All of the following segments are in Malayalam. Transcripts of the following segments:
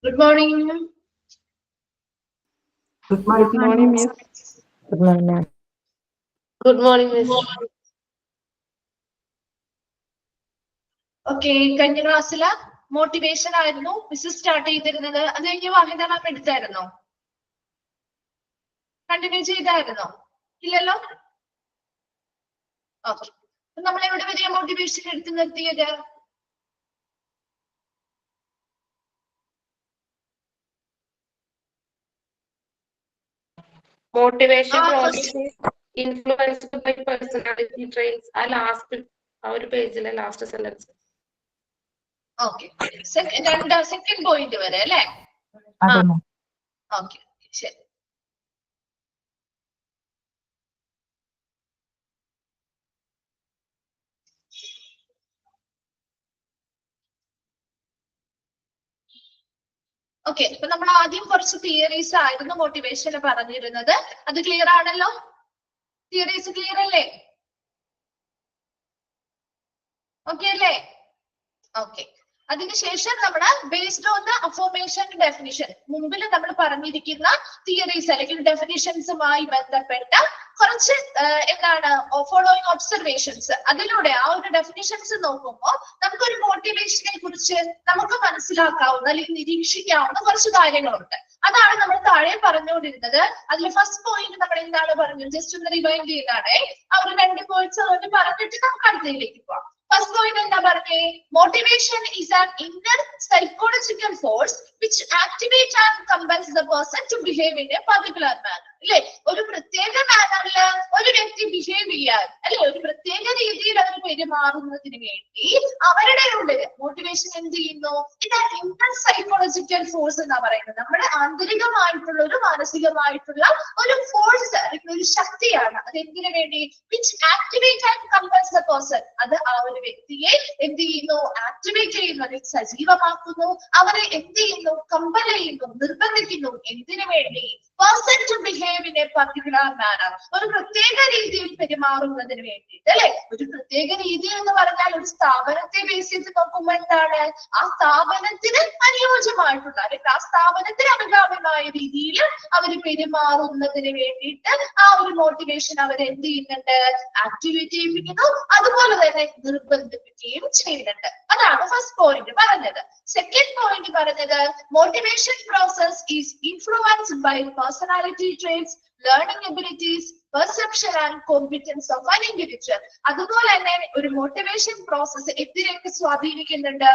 Good morning. Good morning, Miss. Good morning, ma'am. Good morning, Miss. Okay, കഴിഞ്ഞ ക്ലാസ്സില് മോട്ടിവേഷൻ ആയിരുന്നു മിസ് സ്റ്റാർട്ട് ചെയ്തിരുന്നത്. അത് കഴിഞ്ഞ് വാഹിദ മാം എടുത്തായിരുന്നോ? കണ്ടിന്യൂ ചെയ്തായിരുന്നോ? ഇല്ലല്ലോ. ഓക്കെ, നമ്മൾ എവിടെ വരെയാ മോട്ടിവേഷൻ എടുത്തു നിർത്തിയത്? Motivation process is influenced by personality traits. Last page last sentence. Okay. Second point വരെ അല്ലേ? Okay, ശരി. ഓക്കെ, അപ്പൊ നമ്മൾ ആദ്യം കുറച്ച് തിയറീസ് ആയിരുന്നു മോട്ടിവേഷന് പറഞ്ഞിരുന്നത്. അത് ക്ലിയർ ആണല്ലോ? തിയറീസ് ക്ലിയർ അല്ലേ? ഓക്കെ അല്ലേ? ഓക്കെ, അതിനുശേഷം നമ്മുടെ ബേസ്ഡ് ഓൺ ദ അഫോർമേഷൻ ഡെഫിനിഷൻ, മുമ്പിൽ നമ്മൾ പറഞ്ഞിരിക്കുന്ന തിയറീസ് അല്ലെങ്കിൽ ഡെഫിനിഷൻസുമായി ബന്ധപ്പെട്ട കുറച്ച് എന്താണ് ഫോളോയിങ് ഒബ്സർവേഷൻസ്, അതിലൂടെ ആ ഒരു ഡെഫിനിഷൻസ് നോക്കുമ്പോൾ നമുക്കൊരു മോട്ടിവേഷനെ കുറിച്ച് നമുക്ക് മനസ്സിലാക്കാവുന്ന അല്ലെങ്കിൽ നിരീക്ഷിക്കാവുന്ന കുറച്ച് കാര്യങ്ങളുണ്ട്. അതാണ് നമ്മൾ താഴെ പറഞ്ഞുകൊണ്ടിരുന്നത്. അതിൽ ഫസ്റ്റ് പോയിന്റ് നമ്മൾ എന്താണ് പറഞ്ഞത് ജസ്റ്റ് ഒന്ന് റിവൈൻഡ് ചെയ്താണ്. ആ ഒരു 2 പോയിന്റ്സ് ഒന്ന് പറഞ്ഞിട്ട് നമുക്ക് അടുത്തതിലേക്ക് പോവാം. ഫസ്റ്റ് പോയിന്റ് എന്താ പറഞ്ഞേ? Motivation is an inner psychological force which activate and compels the person to behave in a particular manner. അല്ലെ, ഒരു പ്രത്യേക മാനറിൽ ഒരു വ്യക്തി ബിഹേവ് ചെയ്യാൻ, അല്ലെ ഒരു പ്രത്യേക രീതിയിൽ അവർ പെരുമാറുന്നതിന് വേണ്ടി അവരുടെ ഉള്ളിൽ മോട്ടിവേഷൻ എന്ത് ചെയ്യുന്നു? ഇതാണ് ഇന്നർ സൈക്കോളജിക്കൽ ഫോഴ്സ് എന്നാ പറയുന്നത്. നമ്മുടെ ആന്തരികമായിട്ടുള്ള ഒരു മാനസികമായിട്ടുള്ള ഒരു ഫോഴ്സ് അല്ലെങ്കിൽ ഒരു ശക്തിയാണ്. അത് എന്തിനു വേണ്ടി? Which activate and compels the person. അത് ആ ഒരു വ്യക്തിയെ എന്ത് ചെയ്യുന്നു? ആക്ടിവേറ്റ് ചെയ്യുന്നു, അല്ലെങ്കിൽ സജീവമാക്കുന്നു. അവരെ എന്ത് ചെയ്യുന്നു? കമ്പൽ ചെയ്യുന്നു, നിർബന്ധിക്കുന്നു. എന്തിനു വേണ്ടി? Person to behave in a particular manner, ഒരു പ്രത്യേക രീതിയിൽ പെരുമാറുന്നതിന് വേണ്ടിയിട്ട്. അല്ലെ, ഒരു പ്രത്യേക രീതി എന്ന് പറഞ്ഞാൽ ഒരു സ്ഥാപനത്തെ ബേസ് ചെയ്ത് നോക്കുമ്പോൾ എന്താണ്? ആ സ്ഥാപനത്തിന് അനുയോജ്യമായിട്ടുള്ള അല്ലെങ്കിൽ ആ സ്ഥാപനത്തിന് അനുഗാമികമായ രീതിയിൽ അവർ പെരുമാറുന്നതിന് വേണ്ടിയിട്ട് ആ ഒരു മോട്ടിവേഷൻ അവർ എന്ത് ചെയ്യുന്നുണ്ട്? ആക്ടിവേറ്റ് ചെയ്യിപ്പിക്കുന്നു, അതുപോലെ തന്നെ നിർബന്ധിപ്പിക്കുകയും ചെയ്യുന്നുണ്ട്. അതാണ് ഫസ്റ്റ് പോയിന്റ് പറഞ്ഞത്. സെക്കൻഡ് പോയിന്റ് പറഞ്ഞത് motivation process is influenced by personality traits, learning abilities, perception and competence of an individual. അതുപോലെ തന്നെ ഒരു മോട്ടിവേഷൻ പ്രോസസ് എന്തിനൊക്കെ സ്വാധീനിക്കുന്നുണ്ട്?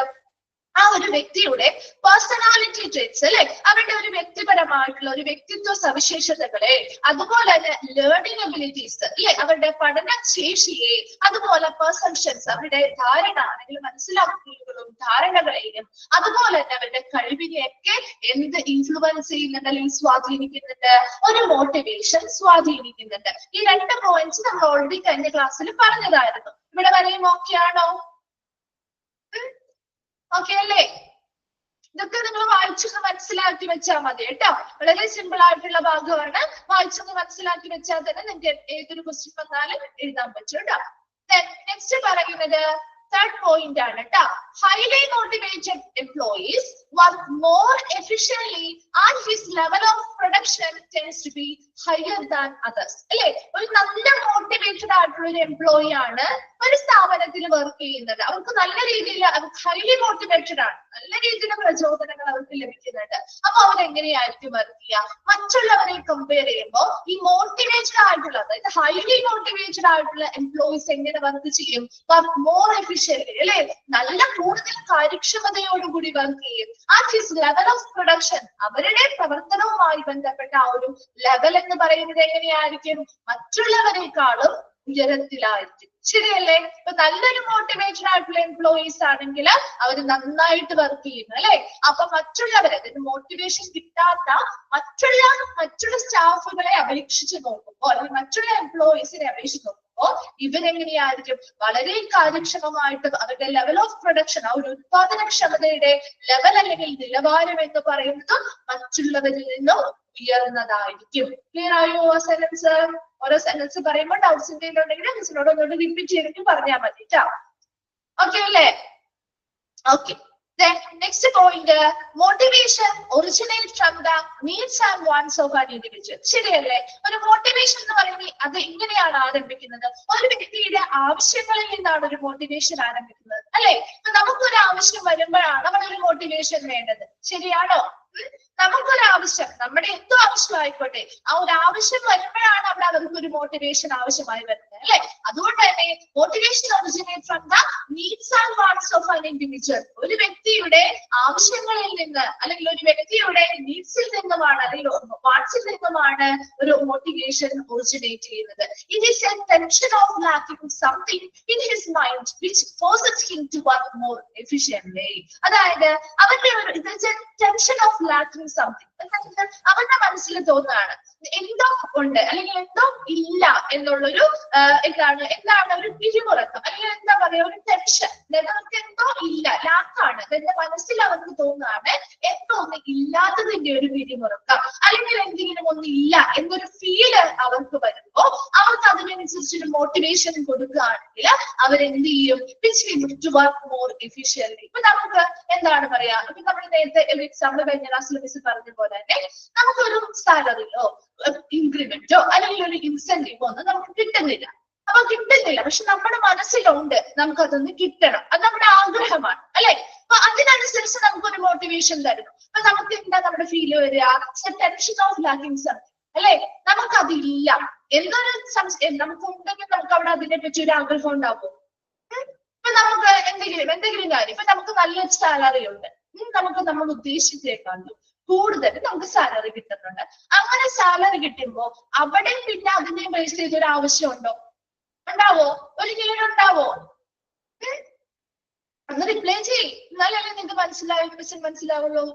ആ ഒരു വ്യക്തിയുടെ പേഴ്സണാലിറ്റി ട്രേറ്റ്സ്, അല്ലെ അവരുടെ ഒരു വ്യക്തിപരമായിട്ടുള്ള ഒരു വ്യക്തിത്വ സവിശേഷതകളെ, അതുപോലെ തന്നെ ലേണിംഗ് എബിലിറ്റീസ്, അല്ലെ അവരുടെ പഠന ശേഷിയെ, അതുപോലെ പെർസെപ്ഷൻസ് അവരുടെ ധാരണ അല്ലെങ്കിൽ മനസ്സിലാക്കലുകളും ധാരണകളെയും, അതുപോലെ തന്നെ അവരുടെ കഴിവിനെയൊക്കെ എന്ത് ഇൻഫ്ലുവൻസ് ചെയ്യുന്നുണ്ട് അല്ലെങ്കിൽ സ്വാധീനിക്കുന്നുണ്ട്? ഒരു മോട്ടിവേഷൻ സ്വാധീനിക്കുന്നുണ്ട്. ഈ 2 പോയിന്റ്സ് നമ്മൾ ഓൾറെഡി കഴിഞ്ഞ ക്ലാസ്സിൽ പറഞ്ഞതായിരുന്നു. ഇവിടെ വരെയും ഓക്കെ ആണോ? ഓക്കെ അല്ലേ? ഇതൊക്കെ നിങ്ങൾ വായിച്ചൊന്ന് മനസ്സിലാക്കി വെച്ചാൽ മതി കേട്ടോ. വളരെ സിമ്പിൾ ആയിട്ടുള്ള ഭാഗമാണ്. വായിച്ചൊന്ന് മനസ്സിലാക്കി വെച്ചാൽ തന്നെ നിങ്ങൾക്ക് ഏതൊരു ക്വസ്റ്റ്യൻ വന്നാലും എഴുതാൻ പറ്റും കേട്ടോ. നെക്സ്റ്റ് പറയുന്നത് തേർഡ് പോയിന്റ് ആണ് കേട്ടോ. Highly motivated employees work more efficiently and his level of production tends to be higher than others. അല്ലെ, ഒരു നല്ല മോട്ടിവേറ്റഡ് ആയിട്ടുള്ള ഒരു എംപ്ലോയി ആണ് ഒരു സ്ഥാപനത്തിൽ വർക്ക് ചെയ്യുന്നത്. അവർക്ക് നല്ല രീതിയിൽ ഹൈലി മോട്ടിവേറ്റഡ് ആണ്, നല്ല രീതിയിലുള്ള പ്രചോദനങ്ങൾ അവർക്ക് ലഭിക്കുന്നുണ്ട്. അപ്പൊ അവരെങ്ങനെയായിരിക്കും വർക്ക് ചെയ്യുക? മറ്റുള്ളവരെ കമ്പയർ ചെയ്യുമ്പോൾ ഈ മോട്ടിവേറ്റഡ് ആയിട്ടുള്ള, അതായത് ഹൈലി മോട്ടിവേറ്റഡ് ആയിട്ടുള്ള എംപ്ലോയീസ് എങ്ങനെ വർക്ക് ചെയ്യും? വർക്ക് മോർ എഫിഷ്യന്റ്ലി, അല്ലെ നല്ല കൂടുതൽ കാര്യക്ഷമതയോടുകൂടി വർക്ക് ചെയ്യും. And his level of production, അവരുടെ പ്രവർത്തനവുമായി ബന്ധപ്പെട്ട ആ ഒരു ലെവൽ എന്ന് പറയുന്നത് എങ്ങനെയായിരിക്കും? മറ്റുള്ളവരെക്കാളും ഉയരത്തിലായിരിക്കും. ശരിയല്ലേ? ഇപ്പൊ നല്ലൊരു മോട്ടിവേറ്റഡ് ആയിട്ടുള്ള എംപ്ലോയീസ് ആണെങ്കിൽ അവർ നന്നായിട്ട് വർക്ക് ചെയ്യുന്നു, അല്ലെ? അപ്പൊ മറ്റുള്ളവരെ, അതായത് മോട്ടിവേഷൻ കിട്ടാത്ത മറ്റുള്ള സ്റ്റാഫുകളെ അപേക്ഷിച്ച് നോക്കുമ്പോൾ, അല്ലെങ്കിൽ മറ്റുള്ള എംപ്ലോയീസിനെ അപേക്ഷിച്ച് നോക്കുമ്പോൾ ഇവരെങ്ങനെയായിരിക്കും? വളരെ കാര്യക്ഷമമായിട്ട് അവരുടെ ലെവൽ ഓഫ് പ്രൊഡക്ഷൻ, ആ ഒരു ഉത്പാദനക്ഷമതയുടെ ലെവൽ അല്ലെങ്കിൽ നിലവാരം എന്ന് പറയുന്നത് മറ്റുള്ളവരിൽ നിന്നും ഉയർന്നതായിരിക്കും. ക്ലിയർ ആയോ ആ സെന്റൻസ്? ഓരോ സെന്റൻസ് പറയുമ്പോൾ ഡൗട്ട്സ് എന്തെങ്കിലും ഉണ്ടെങ്കിൽ മിസ്സിനോട് ഒന്നുകൂടി റിപ്പീറ്റ് ചെയ്തിട്ട് പറഞ്ഞാൽ മതി കേട്ടോ. ഓക്കെ അല്ലേ? Okay, Then next point, motivation originate from the needs and wants of an individual. ശരിയല്ലേ? ഒരു മോട്ടിവേഷൻ എന്ന് പറയുന്നത് അത് എങ്ങനെയാണ് ആരംഭിക്കുന്നത്? ഒരു വ്യക്തിയുടെ ആവശ്യങ്ങളിൽ നിന്നാണ് ഒരു മോട്ടിവേഷൻ ആരംഭിക്കുന്നത്, അല്ലെ? നമുക്കൊരു ആവശ്യം വരുമ്പോഴാണ് അവിടെ ഒരു മോട്ടിവേഷൻ വേണ്ടത്. ശരിയാണോ? നമുക്കൊരു ആവശ്യം, നമ്മുടെ എന്തോ ആവശ്യമായിക്കോട്ടെ, ആ ഒരു ആവശ്യം വരുമ്പോഴാണ് അവിടെ അവർക്ക് ഒരു മോട്ടിവേഷൻ ആവശ്യമായി വരുന്നത്, അല്ലെ? അതുകൊണ്ട് തന്നെ motivation originate from the needs and wants of an individual. ഒരു വ്യക്തിയുടെ ആവശ്യങ്ങളിൽ നിന്ന് അല്ലെങ്കിൽ ഒരു വ്യക്തിയുടെ നീഡ്സിൽ നിന്നുമാണ് അല്ലെങ്കിൽ വാട്സിൽ നിന്നുമാണ് ഒരു മോട്ടിവേഷൻ ഒറിജിനേറ്റ് ചെയ്യുന്നത്. It is a tension of lacking something in his mind which forces him to work more efficiently. അതായത് അവരുടെ ഒരു ടെൻഷൻ ഓഫ് ലാക്കിംഗ് സംതിങ്, അവരുടെ മനസ്സിൽ തോന്നുകയാണ് എന്തോ ഉണ്ട് അല്ലെങ്കിൽ എന്തോ ഇല്ല എന്നുള്ളൊരു എന്താണ് ഒരു പിരിമുറക്കം അല്ലെങ്കിൽ എന്താ പറയാ ഒരു ടെൻഷൻ. അവർക്ക് എന്തോ ഇല്ല, ലാക്കാണ്. എന്റെ മനസ്സിൽ അവർക്ക് തോന്നുകയാണ് എന്തോ ഒന്ന് ഇല്ലാത്തതിന്റെ ഒരു പിരിമുറക്കം അല്ലെങ്കിൽ എന്തെങ്കിലും ഒന്നും ഇല്ല എന്നൊരു ഫീല് അവർക്ക് വരുമ്പോ അവർക്ക് അതിനനുസരിച്ചൊരു മോട്ടിവേഷൻ കൊടുക്കുകയാണെങ്കിൽ അവരെന്ത് ചെയ്യും? To work more efficiently. ഇപ്പൊ നമുക്ക് എന്താണ് പറയാ, ഇപ്പൊ നമ്മൾ നേരത്തെ ഒരു എക്സാമ്പിൾ കഴിഞ്ഞ ക്ലാസ്സിൽ മിസ് പറഞ്ഞ പോലെ തന്നെ നമുക്കൊരു സാലറിയോ ഇൻക്രിമെന്റോ അല്ലെങ്കിൽ ഒരു ഇൻസെന്റീവോ ഒന്നും നമുക്ക് കിട്ടുന്നില്ല. അപ്പൊ കിട്ടുന്നില്ല, പക്ഷെ നമ്മുടെ മനസ്സിലുണ്ട് നമുക്കതൊന്ന് കിട്ടണം, അത് നമ്മുടെ ആഗ്രഹമാണ്, അല്ലെ? അപ്പൊ അതിനനുസരിച്ച് നമുക്കൊരു മോട്ടിവേഷൻ തരുന്നു. അപ്പൊ നമുക്ക് എന്താ നമ്മുടെ ഫീല് വരിക? ടെൻഷൻ ഓഫ് ലാക്കിംഗ് സംതിങ്, അല്ലെ? നമുക്കതില്ല, എന്തൊരു നമുക്ക് ഉണ്ടെങ്കിൽ നമുക്ക് അവിടെ അതിനെ പറ്റി ഒരു ആഗ്രഹം ഉണ്ടാവും. ഇപ്പൊ നമുക്ക് എന്തെങ്കിലും കാര്യം, ഇപ്പൊ നമുക്ക് നല്ലൊരു സാലറി ഉണ്ട്, നമുക്ക് നമ്മൾ ഉദ്ദേശിച്ചേക്കാളും കൂടുതൽ നമുക്ക് സാലറി കിട്ടുന്നുണ്ട്. അങ്ങനെ സാലറി കിട്ടുമ്പോ അവിടെ പിന്നെ അതിനെ ബേസ് ചെയ്തൊരു ആവശ്യമുണ്ടോ? ഉണ്ടാവോ? ഒരിക്കലും ഉണ്ടാവോ? അന്ന് റിപ്ലൈ ചെയ്യ്, എന്നാലല്ലേ നിങ്ങൾക്ക് മനസ്സിലാവുള്ളൂ.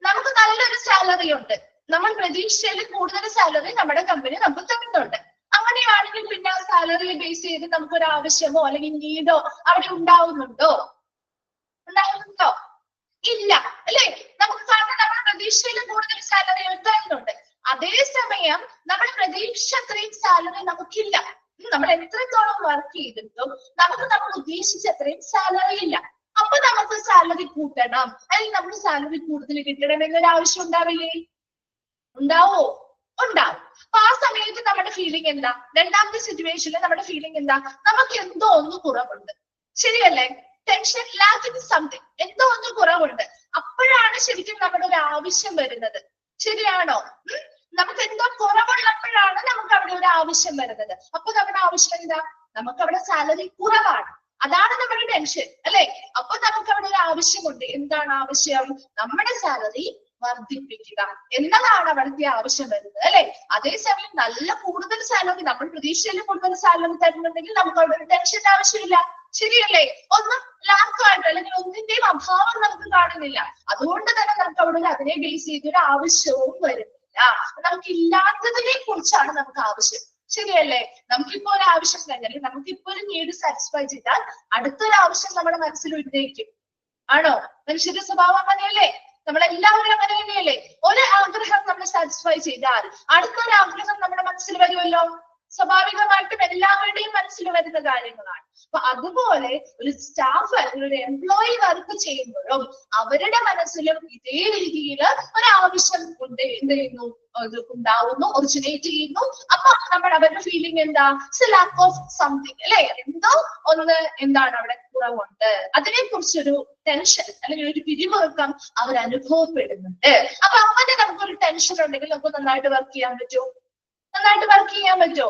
നമുക്ക് നല്ലൊരു സാലറി ഉണ്ട്, നമ്മൾ പ്രതീക്ഷയിൽ കൂടുതൽ സാലറി നമ്മുടെ കമ്പനി നമുക്ക് തരുന്നുണ്ട്. അങ്ങനെയാണെങ്കിൽ പിന്നെ ആ സാലറി ബേസ് ചെയ്ത് നമുക്കൊരു ആവശ്യമോ അല്ലെങ്കിൽ നീഡോ അവിടെ ഉണ്ടാവുന്നുണ്ടോ? ഇല്ല, അല്ലെ? നമുക്ക് കാരണം നമ്മുടെ പ്രതീക്ഷയിൽ കൂടുതൽ സാലറി തരുന്നുണ്ട്. അതേസമയം നമ്മുടെ പ്രതീക്ഷ അത്രയും സാലറി നമുക്കില്ല. നമ്മൾ എത്രത്തോളം വർക്ക് ചെയ്തിട്ടും നമ്മൾ ഉദ്ദേശിച്ച അത്രയും സാലറി ഇല്ല. അപ്പൊ നമുക്ക് സാലറി കൂട്ടണം അല്ലെങ്കിൽ നമ്മുടെ സാലറി കൂടുതൽ കിട്ടണം എന്നൊരു ആവശ്യം ഉണ്ടാവില്ലേ? ഉണ്ടാവോ? ഉണ്ടാവും. അപ്പൊ ആ സമയത്ത് നമ്മുടെ ഫീലിംഗ് എന്താ? രണ്ടാമത്തെ സിറ്റുവേഷനിൽ നമ്മുടെ ഫീലിംഗ് എന്താ? നമുക്ക് എന്തോ ഒന്ന് കുറവുണ്ട്, ശരിയല്ലേ? ടെൻഷൻ, ലാക്കിംഗ് സംതിങ്, എന്തോ ഒന്ന് കുറവുണ്ട്. അപ്പോഴാണ് ശരിക്കും നമ്മുടെ ഒരു ആവശ്യം വരുന്നത്, ശരിയാണോ? നമുക്ക് എന്തോ കുറവുള്ളപ്പോഴാണ് നമുക്ക് അവിടെ ഒരു ആവശ്യം വരുന്നത്. അപ്പൊ നമ്മുടെ ആവശ്യം എന്താ? നമുക്ക് അവിടെ സാലറി കുറവാണ്, അതാണ് നമ്മുടെ ടെൻഷൻ, അല്ലെ? അപ്പൊ നമുക്ക് അവിടെ ഒരു ആവശ്യമുണ്ട്. എന്താണ് ആവശ്യം? നമ്മുടെ സാലറി വർദ്ധിപ്പിക്കുക എന്നതാണ് അവിടുത്തെ ആവശ്യം വരുന്നത്, അല്ലെ? അതേസമയം നല്ല കൂടുതൽ സാലറി, നമ്മൾ പ്രതീക്ഷയിൽ കൂടുതൽ സാലറി തരുന്നുണ്ടെങ്കിൽ നമുക്ക് അവിടെ ഒരു ടെൻഷന്റെ ആവശ്യമില്ല, ശരിയല്ലേ? ഒന്നും ലാക്കായിട്ട് അല്ലെങ്കിൽ ഒന്നിന്റെയും അഭാവം നമുക്ക് കാണുന്നില്ല. അതുകൊണ്ട് തന്നെ നമുക്ക് അവിടെ അതിനെ ബേസ് ചെയ്തൊരു ആവശ്യവും വരുന്നില്ല. നമുക്ക് ഇല്ലാത്തതിനെ കുറിച്ചാണ് നമുക്ക് ആവശ്യം, ശരിയല്ലേ? നമുക്കിപ്പോ ഒരു ആവശ്യം കഴിഞ്ഞാൽ നമുക്കിപ്പോ ഒരു നീഡ് സാറ്റിസ്ഫൈ ചെയ്താൽ അടുത്തൊരു ആവശ്യം നമ്മുടെ മനസ്സിൽ ഉന്നയിക്കും. ആണോ? മനുഷ്യന്റെ സ്വഭാവം അങ്ങനെയല്ലേ? നമ്മളെല്ലാവരും അങ്ങനെ തന്നെയല്ലേ? ഒരു ആഗ്രഹം നമ്മൾ സാറ്റിസ്ഫൈ ചെയ്താൽ അടുത്തൊരു ആഗ്രഹം നമ്മുടെ മനസ്സിൽ വരുമല്ലോ. സ്വാഭാവികമായിട്ടും എല്ലാവരുടെയും മനസ്സിൽ വരുന്ന കാര്യങ്ങളാണ്. അപ്പൊ അതുപോലെ ഒരു സ്റ്റാഫ് അല്ലെങ്കിൽ ഒരു എംപ്ലോയി വർക്ക് ചെയ്യുമ്പോഴും അവരുടെ മനസ്സിലും ഇതേ രീതിയിൽ ഒരാവശ്യം എന്ത് ചെയ്യുന്നു, ഉണ്ടാവുന്നു, ഒറിജിനേറ്റ് ചെയ്യുന്നു. അപ്പൊ അവരുടെ ഫീലിംഗ് എന്താ? ലാക്ക് ഓഫ് സംതിങ്, അല്ലെ? എന്തോ ഒന്ന് എന്താണ് അവിടെ കുറവുണ്ട്, അതിനെ കുറിച്ചൊരു ടെൻഷൻ അല്ലെങ്കിൽ ഒരു പിരിമുറുക്കം അവർ അനുഭവപ്പെടുന്നുണ്ട്. അപ്പൊ അങ്ങനെ നമുക്കൊരു ടെൻഷൻ ഉണ്ടെങ്കിൽ നമുക്ക് നന്നായിട്ട് വർക്ക് ചെയ്യാൻ പറ്റുമോ? നന്നായിട്ട് വർക്ക് ചെയ്യാൻ പറ്റുമോ?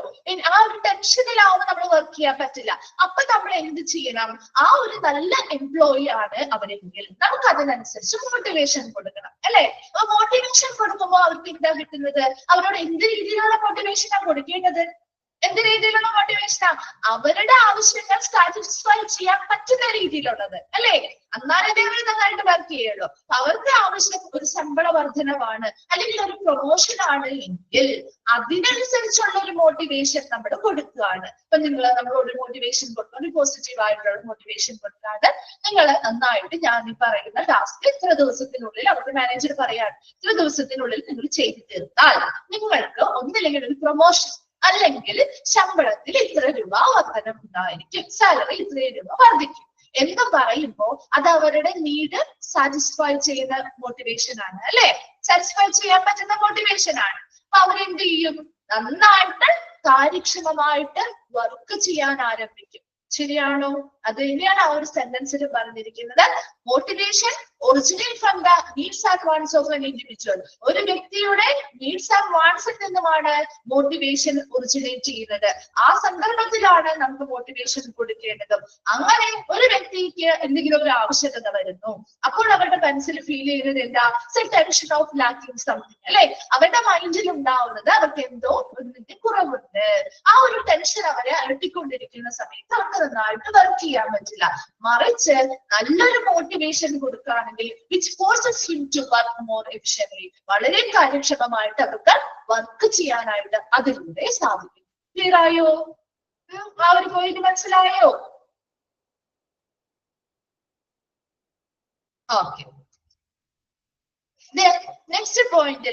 ആ ഒരു ടെൻഷനിലാവുമ്പോൾ നമ്മൾ വർക്ക് ചെയ്യാൻ പറ്റില്ല. അപ്പൊ നമ്മൾ എന്ത് ചെയ്യണം? ആ ഒരു നല്ല എംപ്ലോയി ആണ് അവരെങ്കിൽ നമുക്ക് അതിനനുസരിച്ച് മോട്ടിവേഷൻ കൊടുക്കണം, അല്ലെ? അപ്പൊ മോട്ടിവേഷൻ കൊടുക്കുമ്പോൾ അവർക്ക് എന്താ കിട്ടുന്നത്? അവരോട് എന്ത് രീതിയിലുള്ള മോട്ടിവേഷനാണ് കൊടുക്കേണ്ടത്? എന്ത് രീതിയിലുള്ള മോട്ടിവേഷനാ? അവരുടെ ആവശ്യങ്ങൾ സാറ്റിസ്ഫൈ ചെയ്യാൻ പറ്റുന്ന രീതിയിലുള്ളത്, അല്ലെ? എന്നാലേ അവർ നന്നായിട്ട് വർക്ക് ചെയ്യുള്ളൂ. അവർക്ക് ആവശ്യം ഒരു ശമ്പള വർധനവാണ് അല്ലെങ്കിൽ ഒരു പ്രൊമോഷൻ ആണ് എങ്കിൽ അതിനനുസരിച്ചുള്ള ഒരു മോട്ടിവേഷൻ നമ്മൾ കൊടുക്കുകയാണ്. ഇപ്പൊ നമ്മളോട് മോട്ടിവേഷൻ കൊടുക്കുക, ഒരു പോസിറ്റീവ് ആയിട്ടുള്ള മോട്ടിവേഷൻ കൊടുക്കാതെ നിങ്ങൾ നന്നായിട്ട് ഞാൻ ഈ പറയുന്ന ടാസ്ക് ഇത്ര ദിവസത്തിനുള്ളിൽ അവരുടെ മാനേജർ പറയാണ്, ഇത്ര ദിവസത്തിനുള്ളിൽ നിങ്ങൾ ചെയ്തു തീർത്താൽ നിങ്ങൾക്ക് ഒന്നില്ലെങ്കിൽ ഒരു പ്രൊമോഷൻ അല്ലെങ്കിൽ ശമ്പളത്തിൽ ഇത്ര രൂപ വർധനം ഉണ്ടായിരിക്കും, സാലറി ഇത്രയും രൂപ വർദ്ധിക്കും എന്ന് പറയുമ്പോൾ അത് അവരുടെ നീഡ് സാറ്റിസ്ഫൈ ചെയ്യുന്ന മോട്ടിവേഷൻ ആണ്, അല്ലെ? സാറ്റിസ്ഫൈ ചെയ്യാൻ പറ്റുന്ന മോട്ടിവേഷൻ ആണ്. അപ്പൊ അവരെന്ത് ചെയ്യും? നന്നായിട്ട് കാര്യക്ഷമമായിട്ട് വർക്ക് ചെയ്യാൻ ആരംഭിക്കും. ശരിയാണോ? അത് തന്നെയാണ് ആ ഒരു സെന്റൻസിൽ പറഞ്ഞിരിക്കുന്നത്. Motivation originate from the needs and wants of an individual. ഒരു വ്യക്തിയുടെ നീഡ്സ് ആൻഡ് വാണ്ട്സിൽ നിന്നുമാണ് മോട്ടിവേഷൻ ഒറിജിനേറ്റ് ചെയ്യുന്നത്. ആ സന്ദർഭത്തിലാണ് നമുക്ക് മോട്ടിവേഷൻ കൊടുക്കേണ്ടത്. അങ്ങനെ ഒരു വ്യക്തിക്ക് എന്തെങ്കിലും ഒരു ആവശ്യകത വരുന്നു, അപ്പോൾ അവരുടെ മനസ്സിൽ ഫീൽ ചെയ്യുന്നത് എന്താ? ടെൻഷൻ ഓഫ് ലാക്കിംഗ് സംതിങ്, അല്ലെ? അവരുടെ മൈൻഡിൽ ഉണ്ടാവുന്നത് അവർക്ക് എന്തോ ഒന്നിന്റെ കുറവുണ്ട്. ആ ഒരു ടെൻഷൻ അവരെ അലട്ടിക്കൊണ്ടിരിക്കുന്ന സമയത്ത് അവർക്ക് നന്നായിട്ട് വർക്ക് ചെയ്യാൻ പറ്റില്ല. മറിച്ച് നല്ലൊരു മോട്ടിവേഷൻ കൊടുക്കുകയാണെങ്കിൽ which forces him to work more efficiently, വളരെ കാര്യക്ഷമമായിട്ട് അവർക്ക് വർക്ക് ചെയ്യാനായിട്ട് അതിലൂടെ സാധിക്കും. ക്ലിയർ ആയോ? ആ ഒരു പോയിന്റ് മനസ്സിലായോ? Okay. Then next point,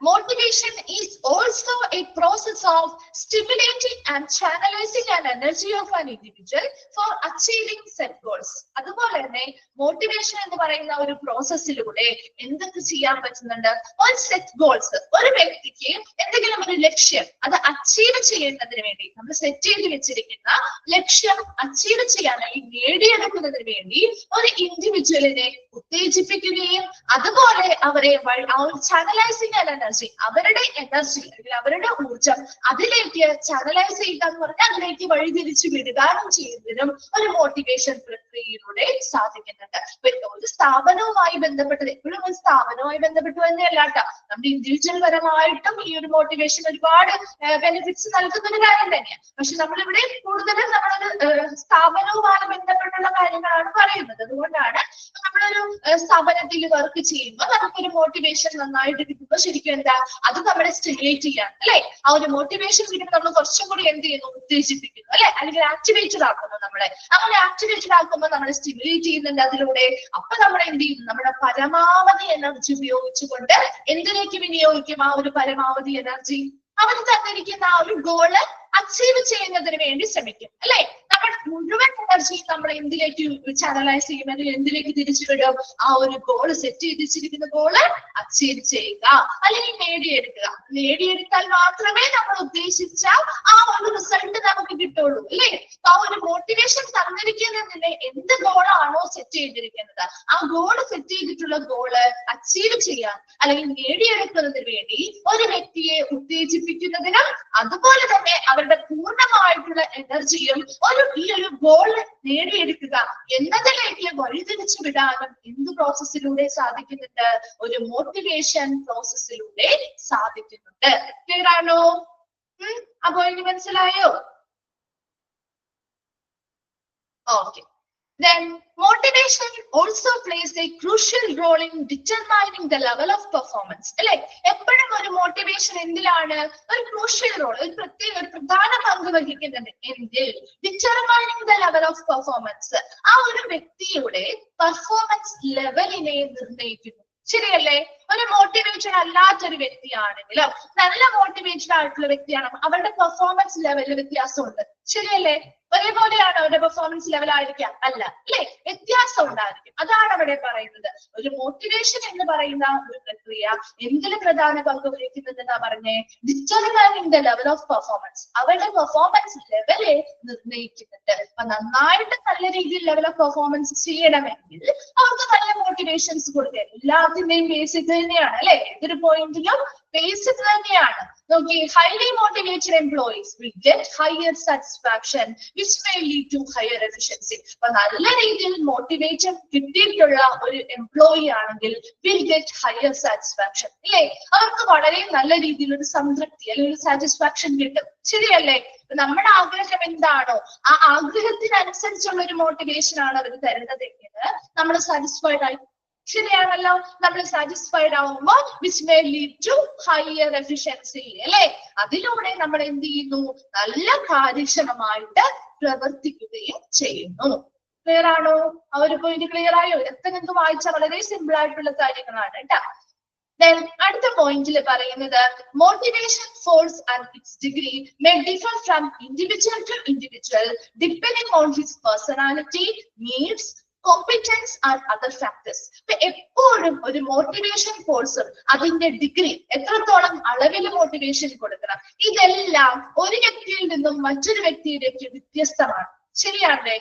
motivation is also a process of stimulating and channelizing an energy of an individual for achieving set goals. അതുപോലെ തന്നെ മോട്ടിവേഷൻ എന്ന് പറയുന്ന ഒരു പ്രോസസ്സിലൂടെ എന്തൊക്കെ ചെയ്യാൻ പറ്റുന്നുണ്ട്? ഒരു സെറ്റ് ഗോൾസ്, ഒരു വ്യക്തിക്ക് എന്തെങ്കിലും ഒരു ലക്ഷ്യം അത് അച്ചീവ് ചെയ്യുന്നതിന് വേണ്ടി, നമ്മൾ സെറ്റ് ചെയ്ത് വെച്ചിരിക്കുന്ന ലക്ഷ്യം അച്ചീവ് ചെയ്യാൻ അല്ലെങ്കിൽ നേടിയെടുക്കുന്നതിന് വേണ്ടി ഒരു ഇൻഡിവിജ്വലിനെ ഉത്തേജിപ്പിക്കുകയും അതുപോലെ അവരെ ചാനലൈസിങ് എനർജി, അവരുടെ എനർജി അല്ലെങ്കിൽ അവരുടെ ഊർജം അതിലേക്ക് ചാനലൈസ് ചെയ്യുക എന്ന് പറഞ്ഞാൽ അതിലേക്ക് വഴിതിരിച്ചു വിടുകയും ചെയ്യുന്നതിനും ഒരു മോട്ടിവേഷൻ പ്രക്രിയയിലൂടെ സാധിക്കുന്നുണ്ട്. ഒരു സ്ഥാപനവുമായി ബന്ധപ്പെട്ടത് എപ്പോഴും ഒരു സ്ഥാപനവുമായി ബന്ധപ്പെട്ടു തന്നെയല്ല കേട്ടോ, നമ്മുടെ ഇൻഡിവിജ്വൽ പരമായിട്ടും ഈ ഒരു മോട്ടിവേഷൻ ഒരുപാട് ബെനിഫിറ്റ്സ് നൽകുന്ന ഒരു കാര്യം തന്നെയാണ്. പക്ഷെ നമ്മളിവിടെ കൂടുതലും നമ്മളൊരു സ്ഥാപനവുമായി ബന്ധപ്പെട്ടുള്ള കാര്യങ്ങളാണ് പറയുന്നത്. അതുകൊണ്ടാണ് നമ്മളൊരു സ്ഥാപനത്തിൽ വർക്ക് ചെയ്യുമ്പോൾ നമുക്കൊരു മോട്ടിവേഷൻ നന്നായിട്ട് കിട്ടുമ്പോൾ ശരിക്കും എന്താ, അത് നമ്മളെ സ്റ്റിമുലേറ്റ് ചെയ്യാൻ, അല്ലെ? ആ ഒരു മോട്ടിവേഷൻ കിട്ടുമ്പോൾ നമ്മൾ കുറച്ചും കൂടി എന്ത് ചെയ്യുന്നു? ഉത്തേജിപ്പിക്കുന്നു, അല്ലെ? അല്ലെങ്കിൽ ആക്ടിവേറ്റഡ് ആക്കുന്നു നമ്മളെ. അങ്ങനെ ആക്ടിവേറ്റഡ് ആക്കുമ്പോൾ നമ്മളെ സ്റ്റിമുലേറ്റ് ചെയ്യുന്നുണ്ട് അതിലൂടെ. അപ്പൊ നമ്മൾ എന്ത് ചെയ്യുന്നു? നമ്മുടെ പരമാവധി എനർജി ഉപയോഗിച്ചുകൊണ്ട് എന്തിലേക്ക് വിനിയോഗിക്കും? ആ ഒരു പരമാവധി എനർജി അവർ തന്നിരിക്കുന്ന ആ ഒരു ഗോള് അച്ചീവ് ചെയ്യുന്നതിന് വേണ്ടി ശ്രമിക്കും, അല്ലെ? നമ്മുടെ മുഴുവൻ എനർജി നമ്മൾ എന്തിലേക്ക് ചാനലൈസ് ചെയ്യും, അല്ലെങ്കിൽ എന്തിലേക്ക് തിരിച്ചുവിടും? ആ ഒരു ഗോള്, സെറ്റ് ചെയ്ത് വെച്ചിരിക്കുന്ന ഗോള് അച്ചീവ് ചെയ്യുക അല്ലെങ്കിൽ നേടിയെടുക്കുക. നേടിയെടുത്താൽ മാത്രമേ നമ്മൾ ഉദ്ദേശിച്ച ആ ഒരു റിസൾട്ട് നമുക്ക് കിട്ടുള്ളൂ, അല്ലെ? ആ ഒരു മോട്ടിവേഷൻ തന്നിരിക്കുന്നതിന് എന്ത് ഗോളാണോ സെറ്റ് ചെയ്തിരിക്കുന്നത്, ആ ഗോള് സെറ്റ് ചെയ്തിട്ടുള്ള ഗോള് അച്ചീവ് ചെയ്യാൻ അല്ലെങ്കിൽ നേടിയെടുക്കുന്നതിന് വേണ്ടി ഒരു വ്യക്തിയെ ഉത്തേജിപ്പിക്കുന്നതിനും അതുപോലെ തന്നെ അവരുടെ പൂർണ്ണമായിട്ടുള്ള എനർജിയും ഈ ഒരു ഗോൾ നേടിയെടുക്കുക എന്നതിലേക്ക് വഴിതിരിച്ചു വിടാനും എന്ത് പ്രോസസ്സിലൂടെ സാധിക്കുന്നുണ്ട്? ഒരു മോട്ടിവേഷൻ പ്രോസസ്സിലൂടെ സാധിക്കുന്നുണ്ട്. ക്ലിയർ ആണോ? അപ്പോ ഇനി മനസ്സിലായോ? Okay. Then motivation also plays a crucial role in determining the level of performance. അല്ലെ? എപ്പോഴും ഒരു മോട്ടിവേഷൻ എന്തിലാണ്? ഒരു ക്രൂഷ്യൽ റോൾ, ഒരു പ്രധാന പങ്ക് വഹിക്കുന്നുണ്ട്. എന്തിൽ? Determining the level of performance. ആ ഒരു വ്യക്തിയുടെ പെർഫോമൻസ് ലെവലിനെ നിർണ്ണയിക്കുന്നു. ശരിയല്ലേ? ഒരു മോട്ടിവേറ്റഡ് അല്ലാത്തൊരു വ്യക്തിയാണെങ്കിലും നല്ല മോട്ടിവേറ്റഡ് ആയിട്ടുള്ള വ്യക്തിയാണ്, അവരുടെ പെർഫോമൻസ് ലെവലിൽ വ്യത്യാസമുണ്ട്. ശരിയല്ലേ? ഒരേപോലെയാണ് അവരുടെ പെർഫോമൻസ് ലെവൽ ആയിരിക്കാം? അല്ല, അല്ലെ? വ്യത്യാസം ഉണ്ടായിരിക്കും. അതാണ് അവിടെ പറയുന്നത്. ഒരു മോട്ടിവേഷൻ എന്ന് പറയുന്ന ഒരു പ്രക്രിയ എന്തിന് പ്രധാന പങ്ക് വഹിക്കുന്നതെന്നാ പറഞ്ഞേ? Determining the level of performance. അവരുടെ പെർഫോമൻസ് ലെവലെ നിർണ്ണയിക്കുന്നുണ്ട്. അപ്പൊ നന്നായിട്ട് നല്ല രീതിയിൽ ലെവൽ ഓഫ് പെർഫോമൻസ് ചെയ്യണമെങ്കിൽ അവർക്ക് നല്ല മോട്ടിവേഷൻസ് കൊടുക്കുക. എല്ലാത്തിന്റെയും ബേസിക് തന്നെയാണ്, അല്ലെ? ഏതൊരു പോയിന്റിലും ബേസിക് തന്നെയാണ്. നോക്കി, highly motivated employees will get higher satisfaction which may lead to higher efficiency. അപ്പൊ നല്ല രീതിയിൽ മോട്ടിവേഷൻ കിട്ടിയിട്ടുള്ള ഒരു എംപ്ലോയി ആണെങ്കിൽ will get higher satisfaction, അല്ലേ? അവർക്ക് വളരെ നല്ല രീതിയിൽ ഒരു സംതൃപ്തി അല്ലെങ്കിൽ ഒരു സാറ്റിസ്ഫാക്ഷൻ കിട്ടും. ശരിയല്ലേ? നമ്മുടെ ആഗ്രഹം എന്താണോ ആ ആഗ്രഹത്തിനനുസരിച്ചുള്ള ഒരു മോട്ടിവേഷൻ ആണ് അവർ തരുന്നതെങ്കിൽ നമ്മൾ സാറ്റിസ്ഫൈഡ് ആയി. ശരിയാണല്ലോ? നമ്മൾ സാറ്റിസ്ഫൈഡ് ആവുമ്പോൾ which may lead to higher efficiency, അല്ലെ? അതിലൂടെ നമ്മൾ എന്ത് ചെയ്യുന്നു? നല്ല കാര്യക്ഷമമായിട്ട് പ്രവർത്തിക്കുകയും ചെയ്യുന്നു. ക്ലിയർ ആണോ? ആ ഒരു പോയിന്റ് ക്ലിയർ ആയോ? ഇതൊക്കെ നിങ്ങൾക്ക് വായിച്ച വളരെ സിമ്പിൾ ആയിട്ടുള്ള കാര്യങ്ങളാണ് കേട്ടോ. Then അടുത്ത പോയിന്റിൽ പറയുന്നത് motivation force and its degree may differ from individual to individual depending on his personality, needs, competence and other factors. എപ്പോഴും ഒരു മോട്ടിവേഷൻ ഫോഴ്സും അതിന്റെ ഡിഗ്രി എത്രത്തോളം അളവിൽ മോട്ടിവേഷൻ കൊടുക്കണം, ഇതെല്ലാം ഒരു വ്യക്തിയിൽ നിന്നും മറ്റൊരു വ്യക്തിയിലേക്ക് വ്യത്യസ്തമാണ്. ശരിയാണല്ലേ?